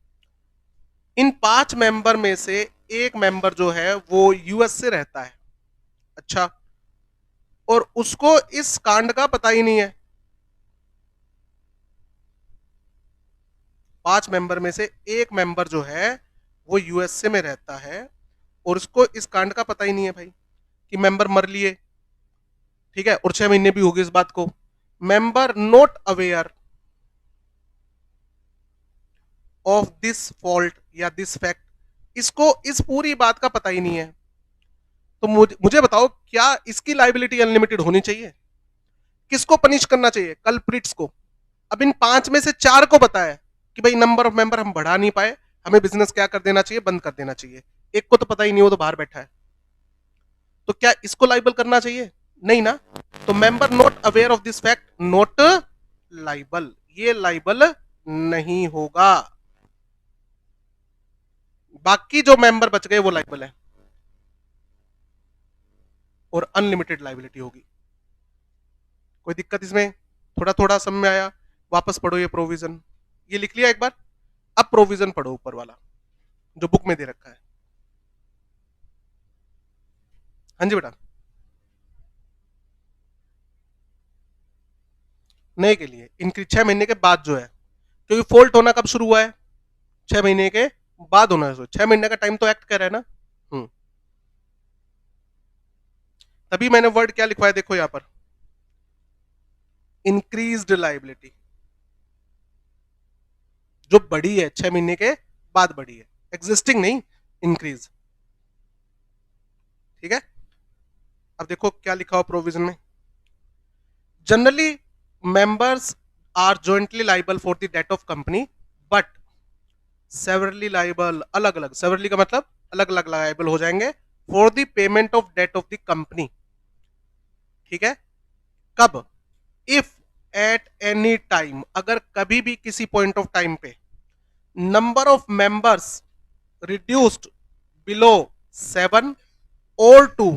इन 5 मेंबर में से एक मेंबर जो है वो यूएस से रहता है, अच्छा, और उसको इस कांड का पता ही नहीं है। 5 मेंबर में से एक मेंबर जो है वो यूएसए में रहता है और उसको इस कांड का पता ही नहीं है भाई, कि मेंबर मर लिए, ठीक है, और 6 महीने भी हो गए इस बात को। Member not aware of this fault या दिस फैक्ट, इसको इस पूरी बात का पता ही नहीं है। तो मुझे बताओ, क्या इसकी लाइबिलिटी अनलिमिटेड होनी चाहिए, किसको पनिश करना चाहिए, कल्प्रिट्स को। अब इन 5 में से 4 को पता है कि भाई नंबर ऑफ मेंबर हम बढ़ा नहीं पाए, हमें बिजनेस क्या कर देना चाहिए, बंद कर देना चाहिए। एक को तो पता ही नहीं, वो तो बाहर बैठा है, तो क्या इसको लाइबल करना चाहिए, नहीं ना। तो member not aware of this fact not liable, ये लाइबल नहीं होगा। बाकी जो मेंबर बच गए वो लाइबल है और अनलिमिटेड लाइबिलिटी होगी। कोई दिक्कत इसमें, थोड़ा थोड़ा समझ में आया। वापस पढ़ो ये प्रोविजन, ये लिख लिया एक बार। अब प्रोविजन पढ़ो ऊपर वाला जो बुक में दे रखा है। हाँ जी बेटा, नए के लिए इनकी 6 महीने के बाद जो है, क्योंकि फॉल्ट होना कब शुरू हुआ है, 6 महीने के बाद होना है। 6 महीने का टाइम तो एक्ट कर रहा है ना। तभी मैंने वर्ड क्या लिखवाया, देखो यहां पर, इंक्रीज्ड लाइबिलिटी, जो बड़ी है 6 महीने के बाद बड़ी है, एग्जिस्टिंग नहीं, इंक्रीज। ठीक है, अब देखो क्या लिखा हुआ प्रोविजन में। Generally members are jointly liable for the debt of company, but severally liable, अलग अलग, सेवरली का मतलब अलग अलग लाइबल हो जाएंगे for the payment of debt of the company. ठीक है, कब, इफ एट एनी टाइम, अगर कभी भी किसी पॉइंट ऑफ टाइम पे number of members reduced below 7 और 2,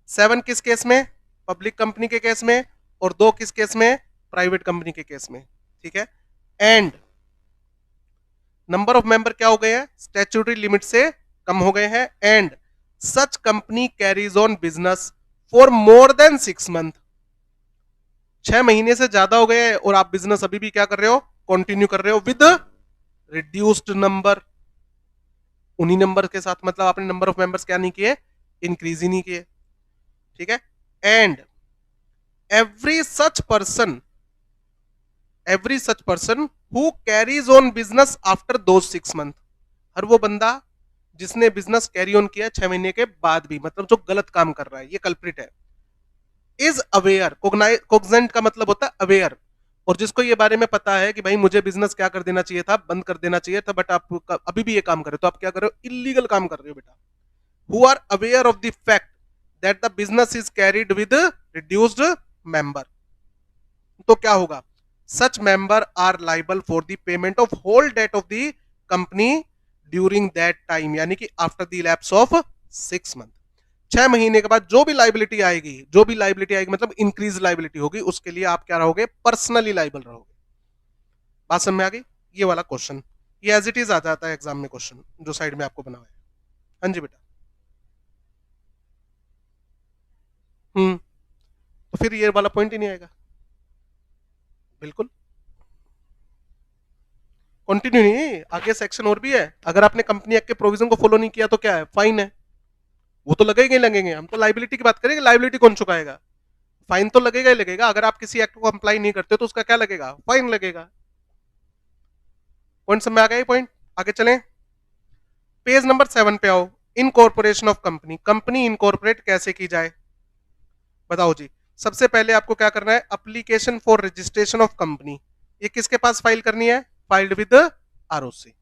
7 किस केस में, पब्लिक कंपनी के केस में, और 2 किस केस में, प्राइवेट कंपनी के केस में। ठीक है, एंड नंबर ऑफ मेंबर क्या हो गए हैं, स्टैट्यूटरी लिमिट से कम हो गए हैं, and such company carries on business for more than 6 month, 6 महीने से ज्यादा हो गए और आप बिजनेस अभी भी क्या कर रहे हो, कंटिन्यू कर रहे हो विद रिड्यूस्ड नंबर, उन्हीं नंबर के साथ, मतलब आपने नंबर ऑफ मेंबर्स क्या नहीं किए, इंक्रीज ही नहीं किए। ठीक है, and every such person, every such person who carries on business after दो 6 मंथ, हर वो बंदा जिसने बिजनेस कैरी ऑन किया 6 महीने के बाद भी, मतलब जो गलत काम कर रहा है, ये कल्प्रिट है। इज अवेयर, कोग्जेंट का मतलब होता है अवेयर, और जिसको ये बारे में पता है कि भाई मुझे बिजनेस क्या कर देना चाहिए था, बंद कर देना चाहिए था, बट आप अभी भी ये काम कर रहे हो, तो आप क्या कर रहे हो, इलीगल काम कर रहे हो बेटा। Who are aware of the fact that the business is carried with reduced member, तो क्या होगा, such member are liable for the payment of whole debt of the company during that time, यानी कि after the lapse of 6 month, 6 महीने के बाद जो भी लाइबिलिटी आएगी मतलब इंक्रीज लाइबिलिटी होगी, उसके लिए आप क्या रहोगे, पर्सनली लाइबल रहोगे। बात समझ में आ गई? ये वाला क्वेश्चन ये एज इट इज आ जाता है एग्जाम में, क्वेश्चन जो साइड में आपको बना हुआ है। हाँ जी बेटा। तो फिर ये वाला पॉइंट ही नहीं आएगा। बिल्कुल कंटिन्यू नहीं, आगे सेक्शन और भी है। अगर आपने कंपनी एक्ट के प्रोविजन को फॉलो नहीं किया तो क्या है, फाइन है। वो तो लगेगा ही लगेंगे, हम तो लाइबिलिटी की बात करेंगे, लाइबिलिटी कौन चुकाएगा, फाइन तो लगेगा ही लगेगा। अगर आप किसी एक्ट को कंप्लाई नहीं करते तो उसका क्या लगेगा, फाइन लगेगा। पॉइंट समझ में आ गया ये पॉइंट? आगे चलें, पेज नंबर 7 पे आओ। Incorporation of company, company incorporate कैसे की जाए, बताओ जी। सबसे पहले आपको क्या करना है, application for registration of company, ये किसके पास फाइल करनी है, फाइल्ड विद आरओसी।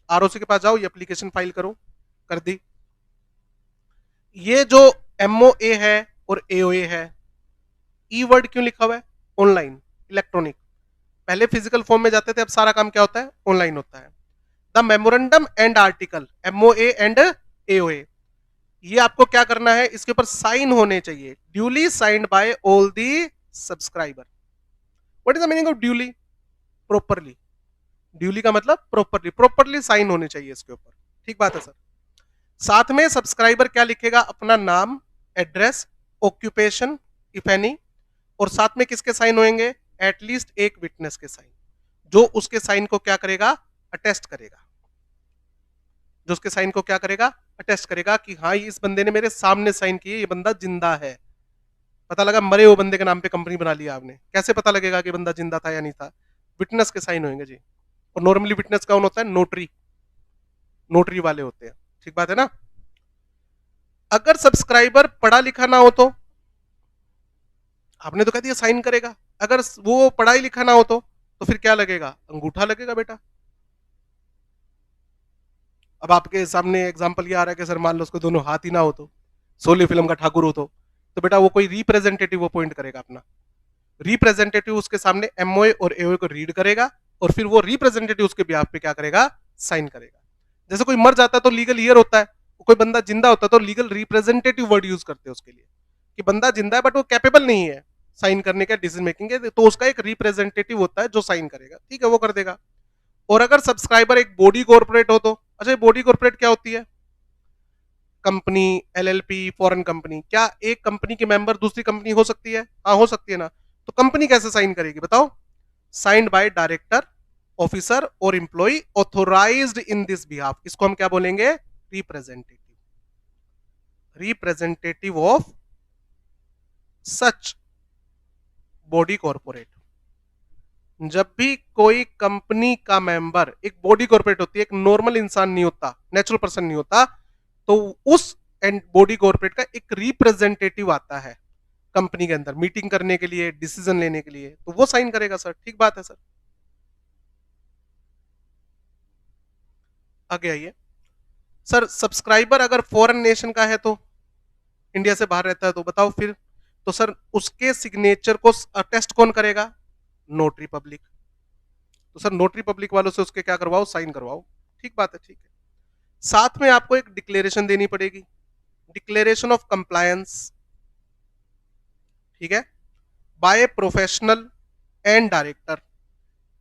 आरओसी के पास जाओ, ये एप्लीकेशन फाइल करो, कर दी। ये जो एमओए है और एओए है, ई वर्ड क्यों लिखा हुआ है, ऑनलाइन इलेक्ट्रॉनिक, पहले फिजिकल फॉर्म में जाते थे, अब सारा काम क्या होता है, ऑनलाइन होता है। The memorandum and article, MOA and AOA, ये आपको क्या करना है, इसके ऊपर साइन होने चाहिए, duly signed by all the subscriber. What is the meaning of duly, properly, duly का मतलब प्रॉपरली, प्रॉपरली साइन होने चाहिए इसके ऊपर, ठीक बात है सर। साथ में सब्सक्राइबर क्या लिखेगा, अपना नाम, एड्रेस, ऑक्यूपेशन इफ एनी, और साथ में किसके साइन होंगे, एटलीस्ट एक विटनेस के साइन, जो उसके साइन को क्या करेगा, अटेस्ट करेगा, जो उसके साइन को क्या करेगा, अटेस्ट करेगा कि हाँ इस बंदे ने मेरे सामने साइन किए, ये बंदा जिंदा है। पता लगा मरे हुए बंदे के नाम पे कंपनी बना लिया आपने, कैसे पता लगेगा कि बंदा जिंदा था या नहीं था, विटनेस के साइन होंगे जी। और नॉर्मली विटनेस कौन होता है, नोटरी, नोटरी वाले होते हैं, ठीक बात है ना। अगर सब्सक्राइबर पढ़ा लिखा ना हो तो, आपने तो कह दिया साइन करेगा, अगर वो पढ़ाई लिखा ना हो तो फिर क्या लगेगा, अंगूठा लगेगा बेटा। अब आपके सामने एग्जांपल ये आ रहा है कि सर मान लो उसको दोनों हाथ ही ना हो तो, सोली फिल्म का ठाकुर हो तो बेटा वो कोई रिप्रेजेंटेटिव अपॉइंट करेगा अपना, रिप्रेजेंटेटिव उसके सामने एमओए और एओए को रीड करेगा, और फिर वो रिप्रेजेंटेटिव उसके बिहाफ पे क्या करेगा, साइन करेगा। जैसे कोई मर जाता है तो लीगल ईयर होता है, कोई बंदा जिंदा होता है तो लीगल रिप्रेजेंटेटिव वर्ड यूज करते हैं उसके लिए, कि बंदा जिंदा है बट वो कैपेबल नहीं है साइन करने का, डिसीजन मेकिंग के, तो उसका एक रिप्रेजेंटेटिव होता है जो साइन करेगा, ठीक है वो कर देगा। और अगर सब्सक्राइबर एक बॉडी कॉर्पोरेट हो तो, अच्छा बॉडी कॉर्पोरेट क्या होती है, कंपनी, एलएलपी, फॉरेन कंपनी, क्या एक कंपनी के मेंबर दूसरी कंपनी हो सकती है, हाँ हो सकती है ना। तो कंपनी कैसे साइन करेगी बताओ, साइंड बाय डायरेक्टर, ऑफिसर और employ authorized in this behalf, इसको हम क्या बोलेंगे, representative, representative of such body corporate. जब भी कोई कंपनी का मेंबर, एक बॉडी कॉर्पोरेट होती है, एक नॉर्मल इंसान नहीं होता, नेचुरल पर्सन नहीं होता, तो उस बॉडी कॉर्पोरेट का एक रिप्रेजेंटेटिव आता है कंपनी के अंदर मीटिंग करने के लिए, डिसीजन लेने के लिए, तो वो साइन करेगा सर, ठीक बात है सर। आगे आइए सर, सब्सक्राइबर अगर फॉरेन नेशन का है तो, इंडिया से बाहर रहता है तो बताओ फिर, तो सर उसके सिग्नेचर को अटेस्ट कौन करेगा, नोटरी पब्लिक, तो सर नोटरी पब्लिक वालों से उसके क्या करवाओ, साइन करवाओ, ठीक बात है, ठीक है। साथ में आपको एक डिक्लेरेशन देनी पड़ेगी, डिक्लेरेशन ऑफ कंप्लायंस, ठीक है, बाय प्रोफेशनल एंड डायरेक्टर,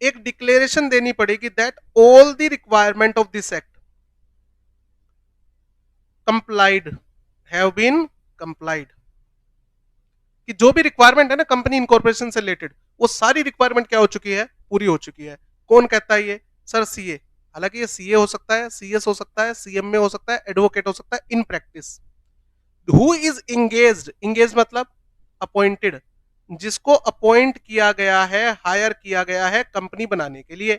एक डिक्लेरेशन देनी पड़ेगी that all the requirement of this act complied, have been complied, कि जो भी रिक्वायरमेंट है ना कंपनी इनकॉर्पोरेशन से रिलेटेड, वो सारी रिक्वायरमेंट क्या हो चुकी है, पूरी हो चुकी है। कौन कहता है ये, सर सीए, हालांकि ये सीए हो सकता है, सीएस हो सकता है, सीएमए हो सकता है, एडवोकेट हो सकता है in practice. Who is engaged, engage मतलब अपॉइंटेड, जिसको अपॉइंट किया गया है, हायर किया गया है कंपनी बनाने के लिए।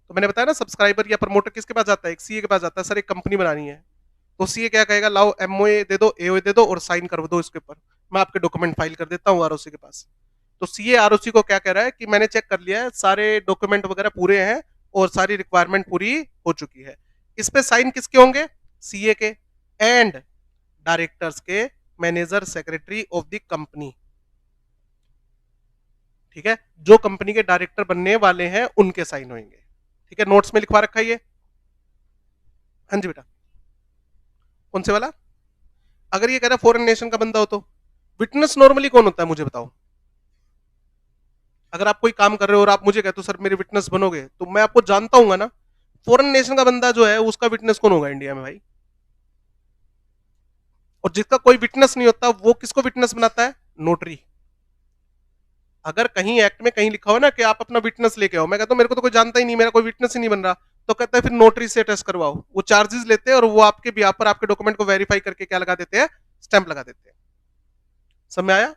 तो मैंने बताया ना सब्सक्राइबर या प्रमोटर किसके पास जाता है, एक सीए के पास जाता है, सर एक कंपनी बनानी है, तो सीए क्या कहेगा, लाओ एमओए दे दो, एओए दे दो और साइन कर दो इसके ऊपर, मैं आपके डॉक्यूमेंट फाइल कर देता हूँ आरओसी के पास। तो सीए आरओसी को क्या कह रहा है कि मैंने चेक कर लिया है, सारे डॉक्यूमेंट वगैरह पूरे हैं और सारी रिक्वायरमेंट पूरी हो चुकी है। इस पे साइन किसके होंगे, सीए के एंड डायरेक्टर्स के, manager secretary of the company. ठीक है, जो कंपनी के डायरेक्टर बनने वाले हैं उनके साइन होंगे। ठीक है, नोट्स में लिखवा रखा है ये। हाँ जी बेटा, कौन से वाला? अगर ये कह रहा फॉरेन नेशन का बंदा हो तो विटनेस नॉर्मली कौन होता है मुझे बताओ? अगर आप कोई काम कर रहे हो और आप मुझे कहते हो सर मेरे विटनेस बनोगे, तो मैं आपको जानता हूँ ना। फॉरेन नेशन का बंदा जो है उसका विटनेस कौन होगा इंडिया में भाई? और जिसका कोई विटनेस नहीं होता वो किसको विटनेस बनाता है? नोटरी। अगर कहीं एक्ट में कहीं लिखा हो ना कि आप अपना विटनेस लेके आओ, मैं कहता हूं मेरे को तो कोई जानता ही नहीं, मेरा कोई विटनेस ही नहीं बन रहा, तो कहता है फिर नोटरी से टेस्ट करवाओ। वो चार्जेस लेते हैं और वो आपके बिहाफ पर आपके डॉक्यूमेंट को वेरीफाई करके क्या लगा देते हैं? स्टैंप लगा देते हैं। समझ में आया?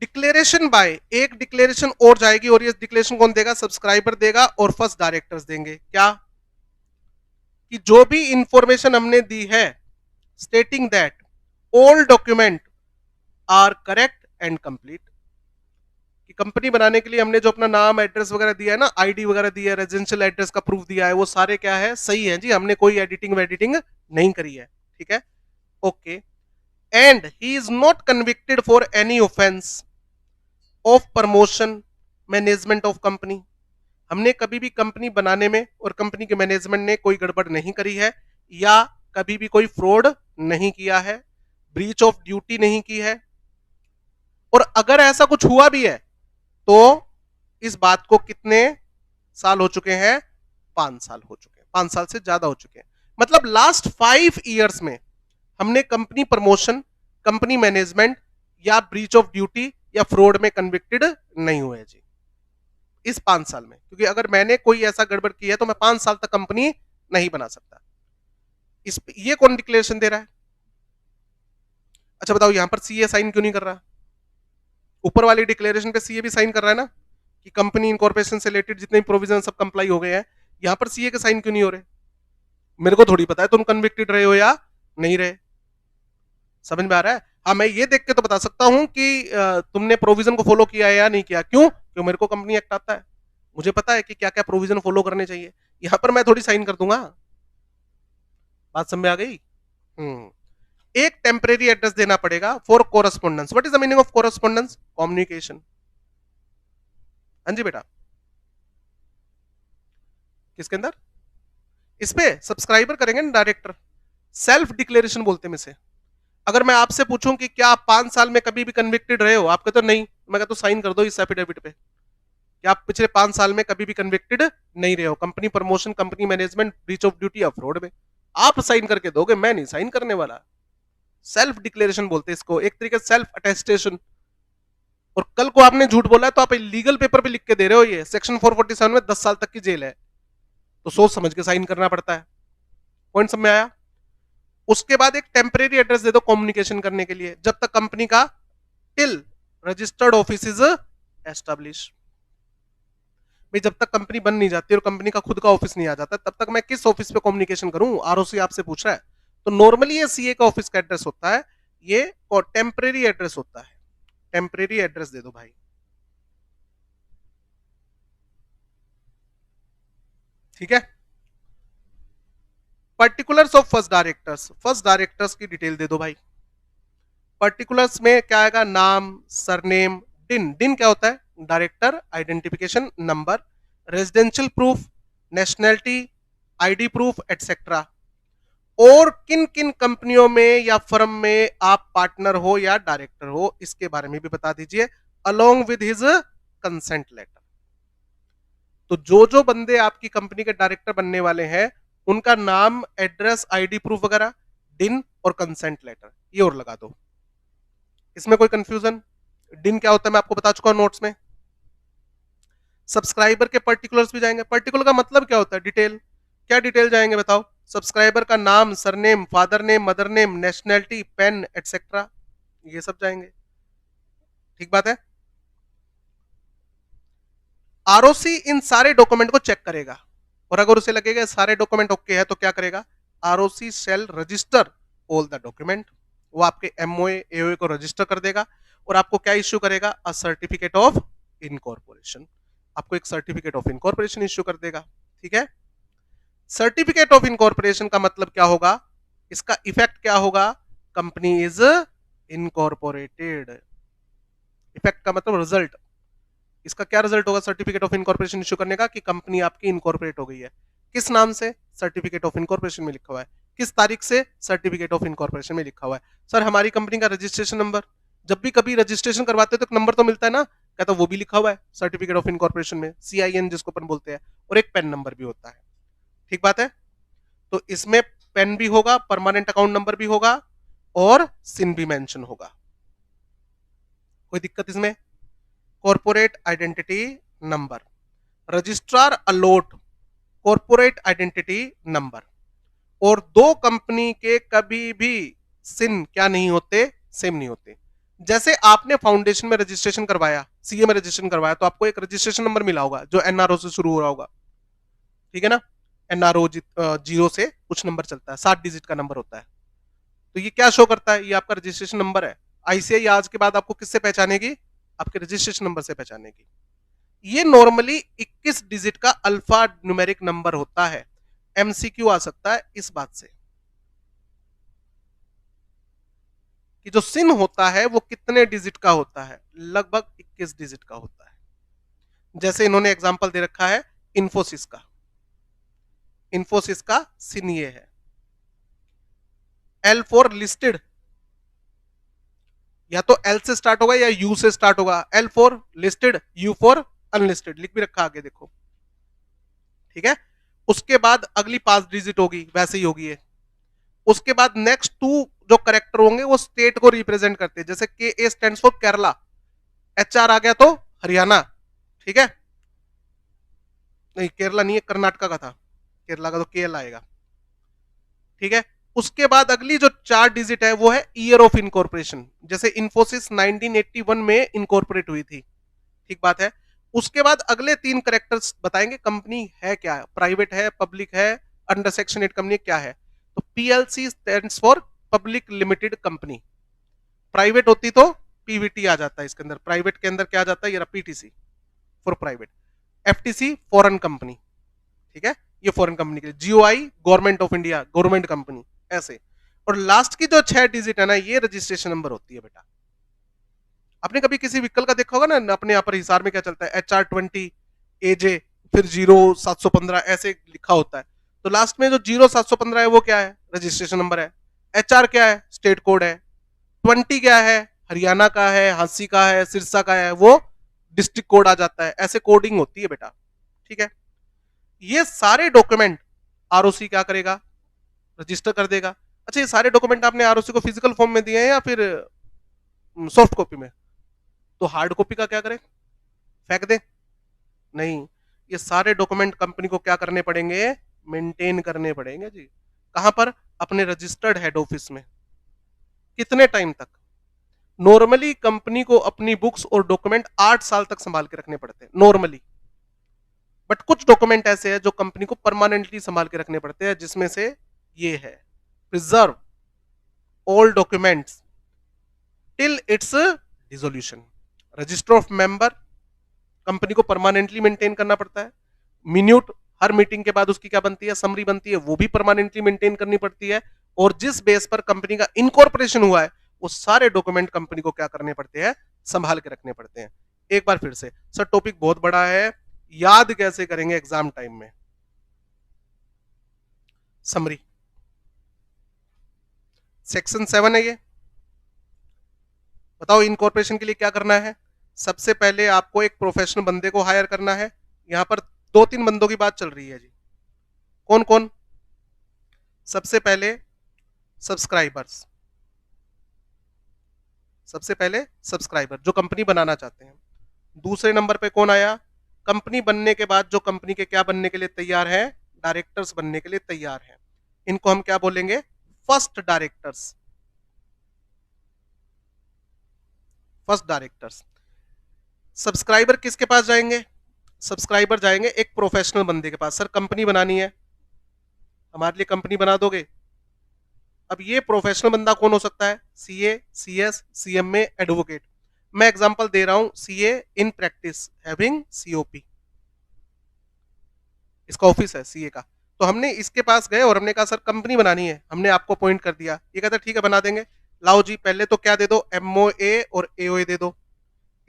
डिक्लेरेशन बाय, एक डिक्लेरेशन और जाएगी, और ये डिक्लेरेशन कौन देगा? सब्सक्राइबर देगा और फर्स्ट डायरेक्टर्स देंगे। क्या? कि जो भी इंफॉर्मेशन हमने दी है stating that all document are correct and complete, कि कंपनी बनाने के लिए हमने जो अपना नाम एड्रेस वगैरह दिया है ना, आईडी वगैरह दिया है, रेजिडेंशियल एड्रेस का प्रूफ दिया है, वो सारे क्या है? सही है जी, हमने कोई एडिटिंग वेडिटिंग नहीं करी है। ठीक है, okay. And he is not convicted for any offence of promotion management of company, हमने कभी भी कंपनी बनाने में और कंपनी के मैनेजमेंट ने कोई गड़बड़ नहीं करी है, या कभी भी कोई फ्रॉड नहीं किया है, ब्रीच ऑफ ड्यूटी नहीं की है। और अगर ऐसा कुछ हुआ भी है तो इस बात को कितने साल हो चुके हैं? 5 साल हो चुके हैं, 5 साल से ज्यादा हो चुके हैं। मतलब लास्ट 5 ईयर्स में हमने कंपनी प्रमोशन, कंपनी मैनेजमेंट या ब्रीच ऑफ ड्यूटी या फ्रॉड में कन्विक्टेड नहीं हुए जी इस 5 साल में, क्योंकि अगर मैंने कोई ऐसा गड़बड़ की है तो मैं 5 साल तक कंपनी नहीं बना सकता। इस ये कौन डिक्लेरेशन दे रहा है? अच्छा बताओ, यहां पर सीए साइन क्यों नहीं कर रहा? ऊपर वाली डिक्लेरेशन पे सीए भी साइन कर रहा है ना, कि कंपनी इनकॉर्पोरेशन से रिलेटेड जितने भी प्रोविजन सब कंप्लाई हो गए हैं। यहां पर सीए के साइन क्यों नहीं हो रहे? मेरे को थोड़ी पता है तुम कन्विक्टेड रहे हो या नहीं रहे। समझ में आ रहा है? हाँ, मैं ये देख के तो बता सकता हूं कि तुमने प्रोविजन को फॉलो किया है या नहीं किया। क्यों? क्यों? मेरे को कंपनी एक्ट आता है, मुझे पता है कि क्या क्या प्रोविजन फॉलो करने चाहिए। यहां पर मैं थोड़ी साइन कर दूंगा। बात समझ में आ गई? एक टेम्परेरी एड्रेस देना पड़ेगा for correspondence. What is the meaning of correspondence? Communication. हाँ जी बेटा, किसके अंदर? इस पे सब्सक्राइबर करेंगे ना डायरेक्टर, सेल्फ डिक्लेरेशन बोलते हैं इसे। अगर मैं आपसे पूछूं कि क्या आप 5 साल में कभी भी कन्विक्टेड रहे हो, आप कहते हो नहीं, मैं कहता हूं साइन कर दो इस एफिडेविट पे कि आप पिछले 5 साल में कभी भी कन्विक्टेड नहीं रहे हो company promotion, company management, breach of duty या फ्रॉड में। आप साइन करके दोगे, मैं नहीं साइन करने वाला। सेल्फ डिक्लेरेशन बोलते हैं इसको, एक तरीके से सेल्फ अटेस्टेशन। और कल को आपने झूठ बोला है तो आप लीगल पेपर पे लिख के दे रहे हो, ये सेक्शन 447 में 10 साल तक की जेल है, तो सोच समझ के साइन करना पड़ता है। पॉइंट समझ में आया? उसके बाद एक टेम्परेरी एड्रेस दे दो कम्युनिकेशन करने के लिए, जब तक कंपनी का till registered office is establish. भाई जब तक कंपनी बन नहीं जाती और कंपनी का खुद का ऑफिस नहीं आ जाता, तब तक मैं किस ऑफिस पे कम्युनिकेशन करूं? आरओसी आपसे पूछ रहा है, तो नॉर्मली ये सीए का ऑफिस का एड्रेस होता है, ये टेम्परेरी एड्रेस होता है। टेम्परेरी एड्रेस दे दो भाई। ठीक है, particulars of first directors, first directors की डिटेल दे दो भाई। पर्टिकुलर्स में क्या आएगा? नाम, सरनेम, डिन। डिन क्या होता है? Director identification number, residential proof, nationality, ID proof etcetera. और किन किन कंपनियों में या फर्म में आप पार्टनर हो या डायरेक्टर हो, इसके बारे में भी बता दीजिए, along with his consent letter. तो जो जो बंदे आपकी कंपनी के डायरेक्टर बनने वाले हैं, उनका नाम, एड्रेस, आईडी प्रूफ वगैरह, डिन और कंसेंट लेटर, ये और लगा दो। इसमें कोई कंफ्यूजन? डिन क्या होता है मैं आपको बता चुका हूं नोट्स में। सब्सक्राइबर के पर्टिकुलर्स भी जाएंगे। पर्टिकुलर का मतलब क्या होता है? डिटेल। क्या डिटेल जाएंगे बताओ? सब्सक्राइबर का नाम, surname, father name, mother name, nationality, PAN etcetera, ये सब जाएंगे। ठीक बात है? आरओसी इन सारे डॉक्यूमेंट को चेक करेगा, और अगर उसे लगेगा सारे डॉक्यूमेंट ओके है तो क्या करेगा? ROC shall register all the document. वो आपके एमओए, एओए को रजिस्टर कर देगा और आपको क्या इश्यू करेगा? A certificate of incorporation. आपको एक सर्टिफिकेट ऑफ इनकॉर्पोरेशन इश्यू कर देगा। ठीक है, सर्टिफिकेट ऑफ इनकॉर्पोरेशन का मतलब क्या होगा? इसका इफेक्ट क्या होगा? Company is incorporated. इफेक्ट का मतलब रिजल्ट। इसका क्या रिजल्ट होगा सर्टिफिकेट ऑफ इनकॉर्पोरेशन इश्यू करने का, कि कंपनी आपकी इनकॉर्पोरेट हो गई है। किस नाम से? सर्टिफिकेट ऑफ इनकॉर्पोरेशन में लिखा हुआ है। किस तारीख से? सर्टिफिकेट ऑफ इनकॉर्पोरेशन में लिखा हुआ है। सर हमारी कंपनी का रजिस्ट्रेशन नंबर, जब भी कभी रजिस्ट्रेशन करवाते हैं तो एक नंबर तो मिलता है ना, कहता वो भी लिखा हुआ है सर्टिफिकेट ऑफ इनकॉर्पोरेशन में, CIN जिसको अपन बोलते हैं, और एक पेन नंबर भी होता है। ठीक बात है। तो इसमें पेन भी होगा, परमानेंट अकाउंट नंबर भी होगा, और सिन भी मेंशन होगा। कोई दिक्कत इसमें? Corporate identity number, registrar allot corporate identity number. और दो कंपनी के कभी भी सिन क्या नहीं होते? सेम नहीं होते। जैसे आपने फाउंडेशन में रजिस्ट्रेशन करवाया, CA में रजिस्ट्रेशन करवाया, तो आपको एक रजिस्ट्रेशन नंबर मिला होगा जो NRO से शुरू हो रहा होगा, ठीक है ना। NRO 0 से कुछ नंबर चलता है, 7 डिजिट का नंबर होता है। तो ये क्या शो करता है? ये आपका रजिस्ट्रेशन नंबर है। ICAI आज के बाद आपको किससे पहचानेगी? आपके रजिस्ट्रेशन नंबर से पहचानेगी। ये नॉर्मली 21 डिजिट का अल्फा न्यूमेरिक नंबर होता है। MCQ आ सकता है इस बात से कि जो सिन होता है वो कितने डिजिट का होता है? लगभग 21 डिजिट का होता है। जैसे इन्होंने एग्जांपल दे रखा है इन्फोसिस का। इन्फोसिस का सिन ये है L फॉर लिस्टेड, या तो L से स्टार्ट होगा या U से स्टार्ट होगा। L for listed, U for unlisted, लिख भी रखा आगे देखो, ठीक है। उसके बाद अगली 5 डिजिट होगी, वैसे ही होगी ये। उसके बाद नेक्स्ट 2 जो करेक्टर होंगे वो स्टेट को रिप्रेजेंट करते हैं। जैसे KA stands for Kerala, HR आ गया तो हरियाणा, ठीक है। नहीं केरला नहीं है, कर्नाटका का था, केरला का तो KL आएगा, ठीक है। उसके बाद अगली जो 4 डिजिट है वो है ईयर ऑफ इनकॉर्पोरेशन। जैसे इन्फोसिस 1981 में इनकॉर्पोरेट हुई थी, ठीक बात है। उसके बाद अगले 3 करेक्टर्स बताएंगे कंपनी है क्या है, प्राइवेट है, पब्लिक है, अंडर सेक्शन 8 कंपनी क्या है। तो PLC stands for public limited company. Private होती तो PVT आ जाता है इसके अंदर, प्राइवेट के अंदर क्या आ जाता है, ये PTC for private. FTC foreign company, ठीक है, ये फॉरेन कंपनी के लिए। GOI government of India, government company, ऐसे। और लास्ट की जो 6 डिजिट है ना, ये रजिस्ट्रेशन नंबर होती है बेटा। आपने कभी किसी व्हीकल का देखा होगा ना, अपने यहाँ पर हिसार में क्या चलता है, HR20 AJ, फिर 0715 ऐसे लिखा होता है। तो लास्ट में जो 0715 है वो क्या है? रजिस्ट्रेशन नंबर है। HR क्या है? स्टेट कोड है। 20 क्या है? हरियाणा का है, हांसी का है, सिरसा का है, वो डिस्ट्रिक्ट कोड आ जाता है। ऐसे कोडिंग होती है बेटा, ठीक है। ये सारे डॉक्यूमेंट ROC क्या करेगा? रजिस्टर कर देगा। अच्छा, ये सारे डॉक्यूमेंट आपने ROC को फिजिकल फॉर्म में दिए हैं या फिर सॉफ्ट कॉपी में? तो हार्ड कॉपी का क्या करें? फेंक दे? नहीं, ये सारे डॉक्यूमेंट कंपनी को क्या करने पड़ेंगे? मेंटेन करने पड़ेंगे जी। कहां पर? अपने रजिस्टर्ड हेड ऑफिस में। कितने टाइम तक? नॉर्मली कंपनी को अपनी बुक्स और डॉक्यूमेंट 8 साल तक संभाल के रखने पड़ते हैं नॉर्मली। बट कुछ डॉक्यूमेंट ऐसे हैं जो कंपनी को परमानेंटली संभाल के रखने पड़ते हैं, जिसमें से ये है preserve all documents till it's dissolution. Register of member company को परमानेंटली मेंटेन करना पड़ता है। मिन्यूट हर मीटिंग के बाद उसकी क्या बनती है? समरी बनती है, वो भी परमानेंटली मेंटेन करनी पड़ती है। और जिस बेस पर कंपनी का इनकॉर्पोरेशन हुआ है वो सारे डॉक्यूमेंट कंपनी को क्या करने पड़ते हैं? संभाल के रखने पड़ते हैं। एक बार फिर से, सर टॉपिक बहुत बड़ा है, याद कैसे करेंगे एग्जाम टाइम में? समरी सेक्शन 7 है ये। बताओ इनकॉर्पोरेशन के लिए क्या करना है? सबसे पहले आपको एक प्रोफेशनल बंदे को हायर करना है। यहां पर 2-3 बंदों की बात चल रही है जी। कौन कौन? सबसे पहले सब्सक्राइबर्स, सबसे पहले सब्सक्राइबर जो कंपनी बनाना चाहते हैं। दूसरे नंबर पे कौन आया? कंपनी बनने के बाद जो कंपनी के क्या बनने के लिए तैयार है? डायरेक्टर्स बनने के लिए तैयार है। इनको हम क्या बोलेंगे? First directors. First directors. Subscriber किसके पास जाएंगे? सब्सक्राइबर जाएंगे एक प्रोफेशनल बंदे के पास। सर कंपनी बनानी है, हमारे लिए कंपनी बना दोगे? अब ये प्रोफेशनल बंदा कौन हो सकता है? CA, CS, CMA, advocate. मैं एग्जांपल दे रहा हूं, CA in practice having COP, इसका ऑफिस है CA का। तो हमने इसके पास गए और हमने कहा सर कंपनी बनानी है, हमने आपको अपॉइंट कर दिया। ये कहता ठीक है बना देंगे। लाओ जी, पहले तो क्या दे दो, MOA और AOA दे दो।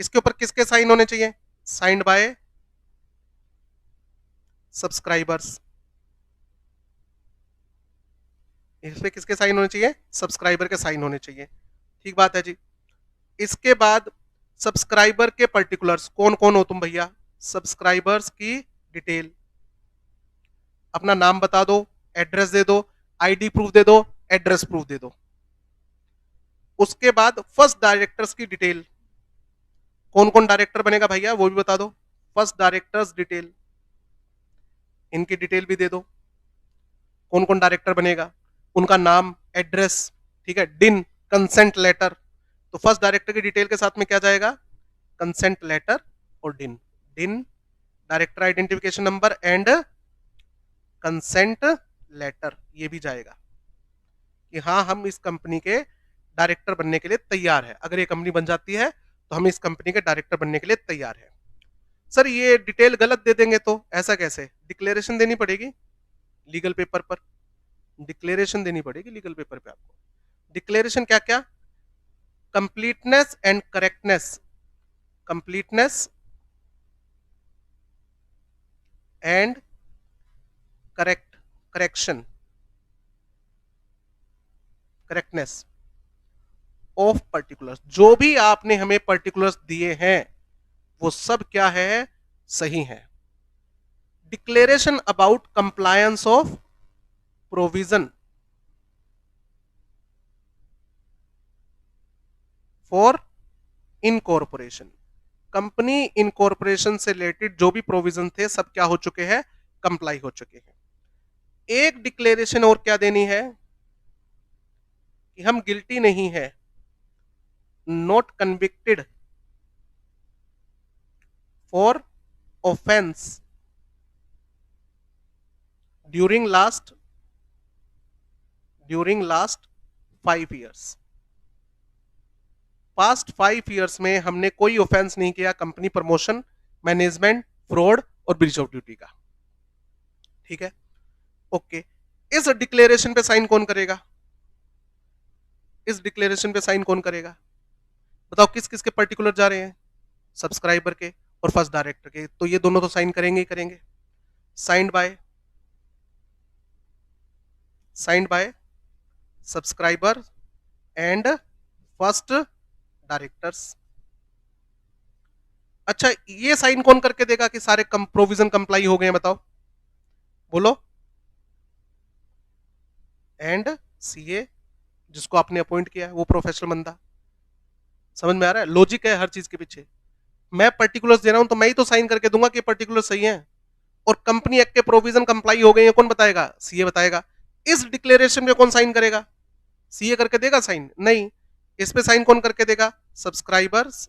इसके ऊपर किसके साइन होने चाहिए, साइंड बाय सब्सक्राइबर्स। इसमें किसके साइन होने चाहिए, सब्सक्राइबर के साइन होने चाहिए। ठीक बात है जी। इसके बाद सब्सक्राइबर के पर्टिकुलर्स, कौन कौन हो तुम भैया, सब्सक्राइबर्स की डिटेल, अपना नाम बता दो, एड्रेस दे दो, आईडी प्रूफ दे दो, एड्रेस प्रूफ दे दो। उसके बाद फर्स्ट डायरेक्टर्स की डिटेल, कौन कौन डायरेक्टर बनेगा भैया वो भी बता दो। फर्स्ट डायरेक्टर्स डिटेल, इनकी डिटेल भी दे दो, कौन कौन डायरेक्टर बनेगा, उनका नाम, एड्रेस, ठीक है। डिन, कंसेंट लेटर, तो फर्स्ट डायरेक्टर की डिटेल के साथ में क्या जाएगा, कंसेंट लेटर और DIN. DIN, director identification number and consent letter, ये भी जाएगा कि हाँ हम इस कंपनी के डायरेक्टर बनने के लिए तैयार है। अगर ये कंपनी बन जाती है तो हम इस कंपनी के डायरेक्टर बनने के लिए तैयार है। सर ये डिटेल गलत दे देंगे तो ऐसा कैसे, डिक्लेरेशन देनी पड़ेगी लीगल पेपर पर, डिक्लेरेशन देनी पड़ेगी लीगल पेपर पे आपको। डिक्लेरेशन क्या क्या, completeness and correctness, completeness and correction, correctness of particulars, जो भी आपने हमें पर्टिकुलर्स दिए हैं वो सब क्या है, सही है। Declaration about compliance of provision for incorporation, company incorporation से रिलेटेड जो भी प्रोविजन थे सब क्या हो चुके हैं, कंप्लाई हो चुके हैं। एक डिक्लेरेशन और क्या देनी है कि हम गिल्टी नहीं है, not convicted for offence during last 5 years, past 5 years में हमने कोई ऑफेंस नहीं किया कंपनी प्रमोशन, मैनेजमेंट, फ्रॉड और ब्रीच ऑफ ड्यूटी का। ठीक है, ओके। इस डिक्लेरेशन पे साइन कौन करेगा, इस डिक्लेरेशन पे साइन कौन करेगा, बताओ किस किस के पर्टिकुलर जा रहे हैं, सब्सक्राइबर के और फर्स्ट डायरेक्टर के, तो ये दोनों तो साइन करेंगे ही करेंगे। Signed by subscriber and first directors. अच्छा ये साइन कौन करके देगा कि सारे प्रोविजन कंप्लाई हो गए हैं, बताओ बोलो, एंड सीए, जिसको आपने अपॉइंट किया है वो प्रोफेशनल बंदा। समझ में आ रहा है, लॉजिक है हर चीज के पीछे। मैं पर्टिकुलर्स दे रहा हूं तो मैं ही तो साइन करके दूंगा कि पर्टिकुलर सही है, और कंपनी एक्ट के प्रोविजन कंप्लाई हो गए हैं कौन बताएगा, सीए बताएगा। इस डिक्लेरेशन में कौन साइन करेगा, सीए करके देगा साइन, नहीं, इस पे साइन कौन करके देगा, subscribers,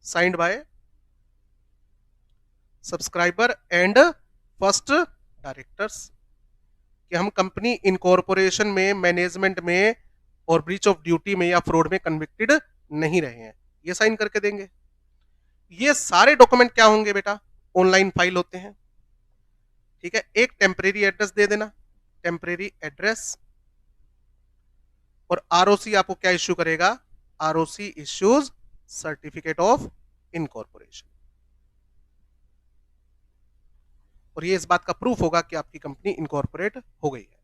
signed by subscriber and first directors, कि हम कंपनी इनकॉर्पोरेशन में, मैनेजमेंट में और ब्रीच ऑफ ड्यूटी में या फ्रॉड में कन्विक्टेड नहीं रहे हैं, ये साइन करके देंगे। ये सारे डॉक्यूमेंट क्या होंगे बेटा, ऑनलाइन फाइल होते हैं। ठीक है, एक टेम्परेरी एड्रेस दे देना, टेम्परेरी एड्रेस, और आरओसी आपको क्या इश्यू करेगा, ROC issues certificate of incorporation, और ये इस बात का प्रूफ होगा कि आपकी कंपनी इनकॉर्पोरेट हो गई है।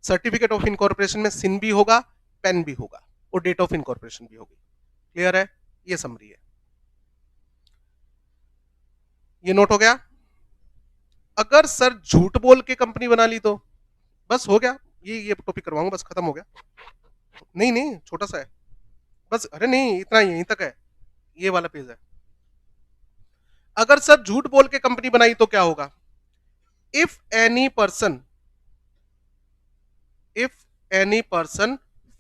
सर्टिफिकेट ऑफ इनकॉर्पोरेशन में सिन भी होगा, पेन भी होगा और डेट ऑफ इनकॉर्पोरेशन भी होगी। क्लियर है, ये समरी है, ये नोट हो गया। अगर सर झूठ बोल के कंपनी बना ली तो बस हो गया, ये टॉपिक करवाऊंगा, बस खत्म हो गया। नहीं नहीं छोटा सा है बस, अरे नहीं इतना ही, यहीं तक है, ये वाला पेज है। अगर सर झूठ बोल के कंपनी बनाई तो क्या होगा, if any person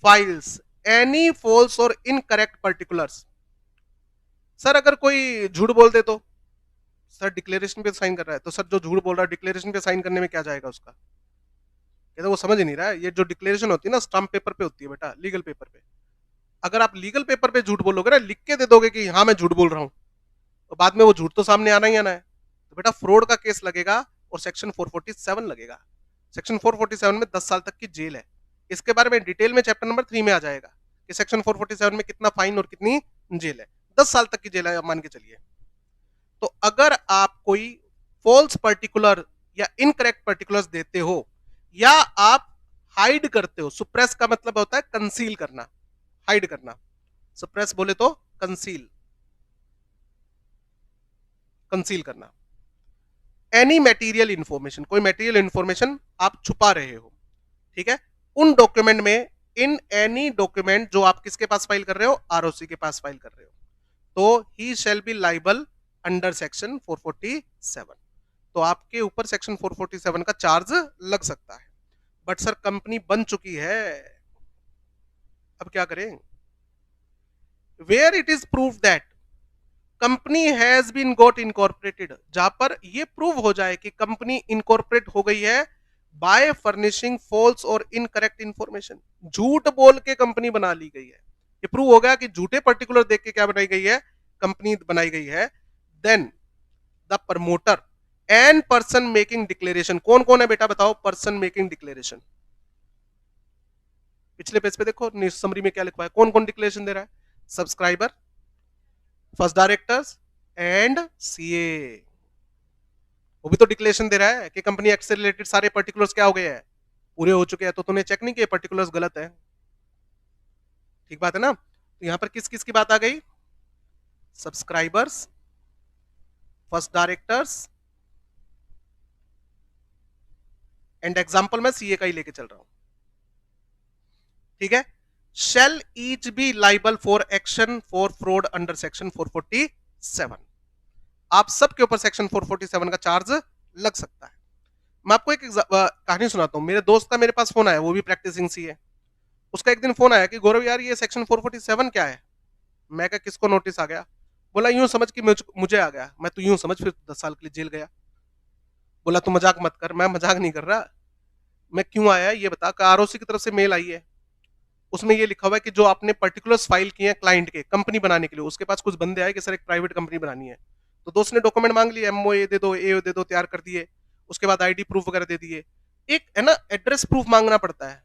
files any false or incorrect particulars. Sir अगर कोई झूठ बोल दे तो, सर डिक्लेरेशन पे साइन कर रहा है तो सर जो झूठ बोल रहा है डिक्लेरेशन पे साइन करने में क्या जाएगा उसका, ये तो वो समझ नहीं रहा है। ये जो डिक्लेरेशन होती है ना स्टाम्प पेपर पे होती है बेटा, लीगल पेपर पे। अगर आप लीगल पेपर पे झूठ बोलोगे ना, लिख के दे दोगे कि हाँ मैं झूठ बोल रहा हूं, तो बाद में वो झूठ तो सामने आना ही आना है, तो बेटा फ्रॉड का केस लगेगा और सेक्शन 447 लगेगा। सेक्शन 447 में 10 साल तक की जेल है। इसके बारे में डिटेल में चैप्टर नंबर 3 में आ जाएगा कि सेक्शन 447 में कितना फाइन और कितनी जेल है, 10 साल तक की जेल है मान के चलिए। तो अगर आप कोई फॉल्स पर्टिकुलर या इनकरेक्ट पर्टिकुलर्स देते हो या आप हाइड करते हो, सुप्रेस का मतलब होता है कंसील करना, हाइड करना, सप्रेस बोले तो कंसील, कंसील करना। एनी मटेरियल इंफॉर्मेशन, कोई मटेरियल इंफॉर्मेशन आप छुपा रहे हो, ठीक है, उन डॉक्यूमेंट में, इन एनी डॉक्यूमेंट जो आप किसके पास फाइल कर रहे हो, आरओसी के पास फाइल कर रहे हो, तो ही shall be liable under section 447। तो आपके ऊपर सेक्शन 447 का चार्ज लग सकता है। बट सर कंपनी बन चुकी है, अब क्या करें? Where it is proved that company has been got incorporated, जहां पर ये प्रूव हो जाए कि कंपनी इनकॉर्पोरेट हो गई है bye furnishing false or incorrect information, झूठ बोल के कंपनी बना ली गई है, ये प्रूव हो गया कि झूठे पर्टिकुलर देख के क्या बनाई गई है, कंपनी बनाई गई है। Then the promoter and person making declaration, कौन कौन है बेटा बताओ पर्सन मेकिंग डिक्लेरेशन? पिछले पेज पे देखो समरी में क्या लिखा है, कौन कौन डिक्लेरेशन दे रहा है? Subscriber, first directors and CA, वो भी तो डिक्लेरेशन दे रहा है कि कंपनी एक्ट से रिलेटेड सारे पर्टिकुलर्स क्या हो गए हैं, पूरे हो चुके हैं, तो तूने चेक नहीं किए पर्टिकुलर्स गलत है, ठीक बात है ना? तो यहां पर किस किस की बात आ गई? Subscribers, first directors and example मैं सीए का ही लेके चल रहा हूं, ठीक है। Shall each be liable for action for fraud under section 447, आप सबके ऊपर सेक्शन 447 का चार्ज लग सकता है। मैं आपको एक कहानी सुनाता हूं। मेरे दोस्त का मेरे पास फोन आया, वो भी प्रैक्टिसिंग सी है। उसका एक दिन फोन आया कि गौरव यार ये सेक्शन 447 क्या है? मैं कहा किसको नोटिस आ गया? बोला यूं समझ कि मुझे आ गया। मैं तो यूं समझ फिर 10 साल के लिए जेल गया। बोला तू मजाक मत कर। मैं मजाक नहीं कर रहा। मैं क्यों आया ये बता। आरओसी की तरफ से मेल आई है, उसमें ये लिखा हुआ है कि जो आपने पर्टिकुलर्स फाइल किए हैं क्लाइंट के कंपनी बनाने के लिए, उसके पास कुछ बंदे आए कि सर एक प्राइवेट कंपनी बनानी है, तो दोस्त ने डॉक्यूमेंट मांग लिए, एमओए दे दो, ए दे दो, तैयार कर दिए। उसके बाद आईडी प्रूफ वगैरह दे दिए। एक है ना एड्रेस प्रूफ मांगना पड़ता है।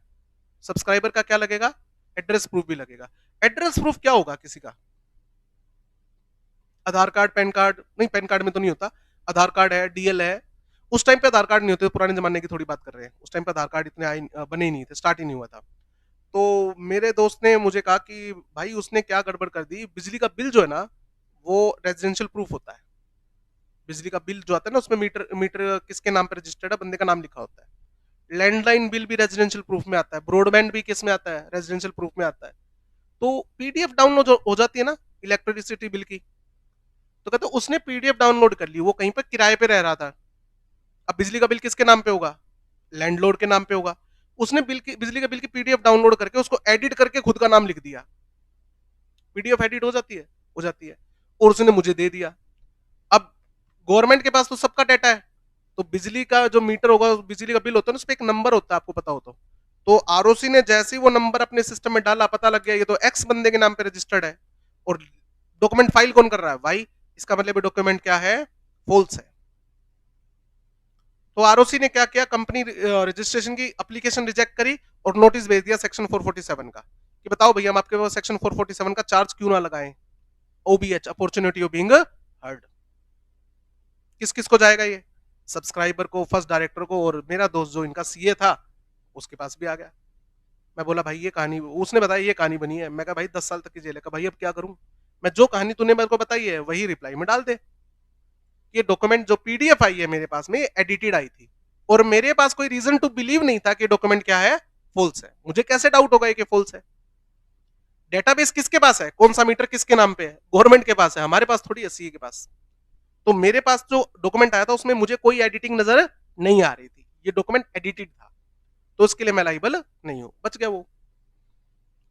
सब्सक्राइबर का क्या लगेगा? एड्रेस प्रूफ भी लगेगा। एड्रेस प्रूफ क्या होगा किसी का? आधार कार्ड, पैन कार्ड नहीं, पैन कार्ड में तो नहीं होता। आधार कार्ड है, डीएल है। उस टाइम पे आधार कार्ड नहीं होते, पुराने जमाने की थोड़ी बात कर रहे हैं। उस टाइम पे आधार कार्ड इतने बने ही नहीं थे, स्टार्ट ही नहीं हुआ था। तो मेरे दोस्त ने मुझे कहा कि भाई उसने क्या गड़बड़ कर दी, बिजली का बिल जो है ना वो रेजिडेंशियल प्रूफ होता है। बिजली का बिल जो आता है ना उसमें मीटर मीटर किसके नाम पे रजिस्टर्ड है, बंदे का नाम लिखा होता है। लैंडलाइन बिल भी रेजिडेंशियल प्रूफ में आता है, ब्रॉडबैंड भी किस में आता है, रेजिडेंशियल प्रूफ में आता है। तो पीडीएफ डाउनलोड हो जाती है ना इलेक्ट्रिसिटी बिल की, तो कहते उसने पीडीएफ डाउनलोड कर ली, वो कहीं पर किराए पे रह रहा था। अब बिजली का बिल किसके नाम पे होगा? लैंडलॉर्ड के नाम पे होगा। उसने बिजली का बिल की पीडीएफ डाउनलोड करके उसको एडिट करके खुद का नाम लिख दिया। पीडीएफ एडिट हो जाती है, हो जाती है, और उसने मुझे दे दिया। अब गवर्नमेंट के पास तो सबका डाटा है, तो बिजली का जो मीटर होगा, बिजली का बिल होता है ना, उस पर एक नंबर होता है, आपको पता हो तो आरओसी ने जैसे ही वो नंबर अपने सिस्टम में डाला, पता लग गया ये तो एक्स बंदे के नाम पे रजिस्टर्ड है, और डॉक्यूमेंट फाइल कौन कर रहा है? भाई इसका मतलब डॉक्यूमेंट क्या है? फॉल्स है। तो आरओसी ने क्या किया, कंपनी रजिस्ट्रेशन की एप्लीकेशन रिजेक्ट करी और नोटिस भेज दिया सेक्शन 447 का कि बताओ भैया हम आपके पास सेक्शन 447 का चार्ज क्यों ना लगाएं। ओबीएच, अपॉर्चुनिटी ऑफ बीइंग हर्ड। किस किस को जाएगा ये? सब्सक्राइबर को, फर्स्ट डायरेक्टर को, और मेरा दोस्त जो इनका सीए था उसके पास भी आ गया। मैं बोला भाई ये कहानी, उसने बताया ये कहानी बनी है। मैं कहा भाई 10 साल तक की जेल है। कहा भाई अब क्या करूं? मैं जो कहानी तूने मेरे को बताई है वही रिप्लाई में डाल दे। ये डॉक्यूमेंट जो पीडीएफ आई है मेरे पास में एडिटेड आई थी, और मेरे पास कोई रीजन टू बिलीव नहीं था कि डॉक्यूमेंट क्या है, फॉल्स है। मुझे कैसे डाउट होगा कि फॉल्स है? डेटाबेस किसके पास है, कौन सा मीटर किसके नाम पे है? गवर्नमेंट के पास है, हमारे पास थोड़ी है, सीए के पास। तो मेरे पास जो डॉक्यूमेंट आया था उसमें मुझे कोई एडिटिंग नजर नहीं आ रही थी, ये डॉक्यूमेंट एडिटेड था, तो उसके लिए मैं लाइबल नहीं हूं, बच गया वो।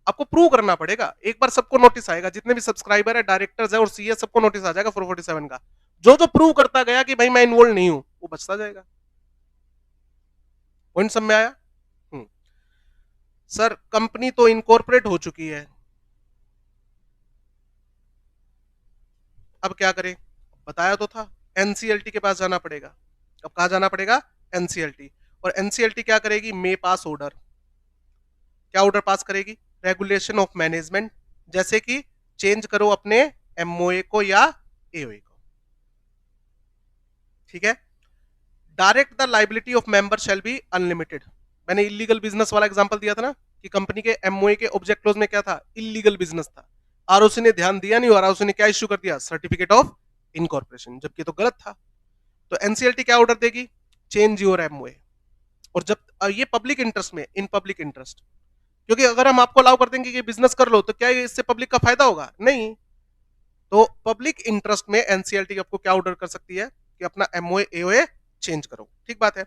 आपको प्रूव करना पड़ेगा। एक बार सबको नोटिस आएगा, जितने भी सब्सक्राइबर है, डायरेक्टर्स है और सीए, सबको नोटिस आ जाएगा 447 का। जो जो प्रूव करता गया कि भाई मैं इन्वॉल्व नहीं हूं, वो बचता जाएगा। पॉइंट सब में आया? सर कंपनी तो इनकॉर्पोरेट हो चुकी है, अब क्या करें? बताया तो था, एनसीएलटी के पास जाना पड़ेगा। अब कहा जाना पड़ेगा? एनसीएलटी। और एनसीएलटी क्या करेगी? मे पास ऑर्डर। क्या ऑर्डर पास करेगी? रेगुलेशन ऑफ मैनेजमेंट, जैसे कि चेंज करो अपने एमओए को या एओए को। ठीक है। Direct the liability of member shall be unlimited. मैंने इलीगल बिजनेस वाला एग्जांपल दिया था ना कि कंपनी के एमओए के ऑब्जेक्ट क्लोज में क्या था, इलीगल बिजनेस था। आरओसी ने ध्यान दिया नहीं और आरओसी ने क्या इश्यू कर दिया, सर्टिफिकेट ऑफ इनकॉर्पोरेशन, जबकि तो गलत था। तो एनसीएलटी क्या ऑर्डर देगी, चेंज योर एमओए। और जब ये पब्लिक इंटरेस्ट में, इन पब्लिक इंटरेस्ट, क्योंकि अगर हम आपको अलाउ कर देंगे कि बिजनेस कर लो तो क्या इससे पब्लिक का फायदा होगा, नहीं। तो पब्लिक इंटरेस्ट में एनसीएलटी आपको क्या ऑर्डर कर सकती है कि अपना एमओए एओए चेंज करो। ठीक बात है।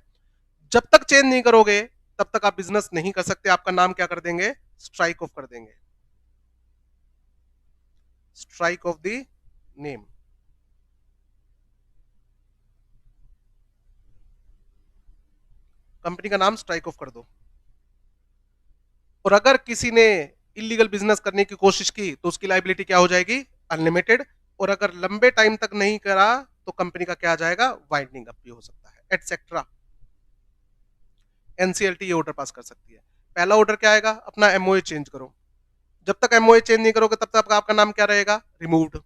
जब तक चेंज नहीं करोगे तब तक आप बिजनेस नहीं कर सकते, आपका नाम क्या कर देंगे, स्ट्राइक ऑफ कर देंगे, strike off the name. Company का नाम स्ट्राइक ऑफ कर दो। और अगर किसी ने इलीगल बिजनेस करने की कोशिश की तो उसकी लाइबिलिटी क्या हो जाएगी, अनलिमिटेड। और अगर लंबे टाइम तक नहीं करा तो कंपनी का क्या आ जाएगा, वाइंडिंग अप भी हो सकता है, एटसेट्रा। एनसीएलटी ये ऑर्डर पास कर सकती है। पहला ऑर्डर क्या आएगा, अपना एमओए चेंज करो। जब तक एमओए चेंज नहीं करोगे तब तक आपका नाम क्या रहेगा, रिमूव्ड।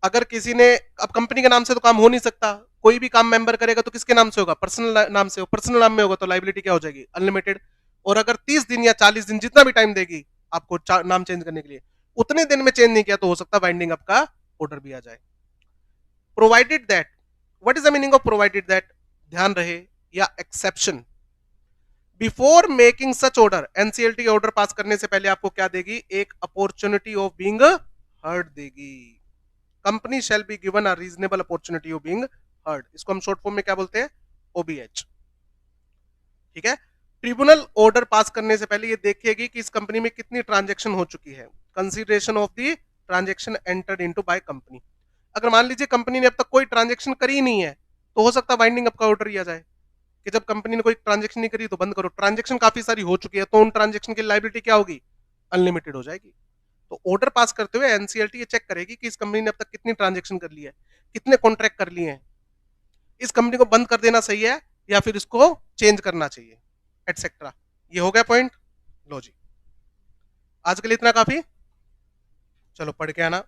अगर किसी ने, अब कंपनी के नाम से तो काम हो नहीं सकता, कोई भी काम मेंबर करेगा तो किसके नाम से होगा, पर्सनल नाम से हो, पर्सनल नाम में होगा तो लाइबिलिटी क्या हो जाएगी, अनलिमिटेड। और अगर 30 दिन या 40 दिन जितना भी टाइम देगी आपको नाम चेंज करने के लिए, उतने दिन में चेंज नहीं किया तो हो सकता बाइंडिंग अप का ऑर्डर भी आ जाए। Provided that, what is the meaning of provided that, ध्यान रहे, या exception. Before making such order, NCLT order pass करने से पहले आपको क्या देगी, एक अपॉर्चुनिटी ऑफ बीइंग हर्ड देगी। Company shall be given a reasonable opportunity of being heard, इसको हम शॉर्ट फॉर्म में क्या बोलते हैं, ओबीएच। ठीक है। ट्रिब्यूनल ऑर्डर पास करने से पहले ये देखेगी कि इस कंपनी में कितनी ट्रांजैक्शन हो चुकी है, consideration of the transaction entered into by company. अगर मान लीजिए कंपनी ने अब तक कोई ट्रांजैक्शन करी ही नहीं है तो हो सकता है बाइंडिंग अप का ऑर्डर ही आ जाए कि जब कंपनी ने कोई ट्रांजैक्शन नहीं करी तो बंद करो। ट्रांजैक्शन काफी सारी हो चुकी है तो उन ट्रांजैक्शन की लायबिलिटी क्या होगी, अनलिमिटेड हो जाएगी। तो ऑर्डर पास करते हुए एनसीएलटी ये चेक करेगी कि इस कंपनी ने अब तक कितनी ट्रांजैक्शन कर ली है, कितने कॉन्ट्रैक्ट कर लिए हैं, इस कंपनी को बंद कर देना सही है या फिर इसको चेंज करना चाहिए, एटसेट्रा। ये हो गया पॉइंट। लो जी, आज के लिए इतना काफी। चलो पढ़ के आना।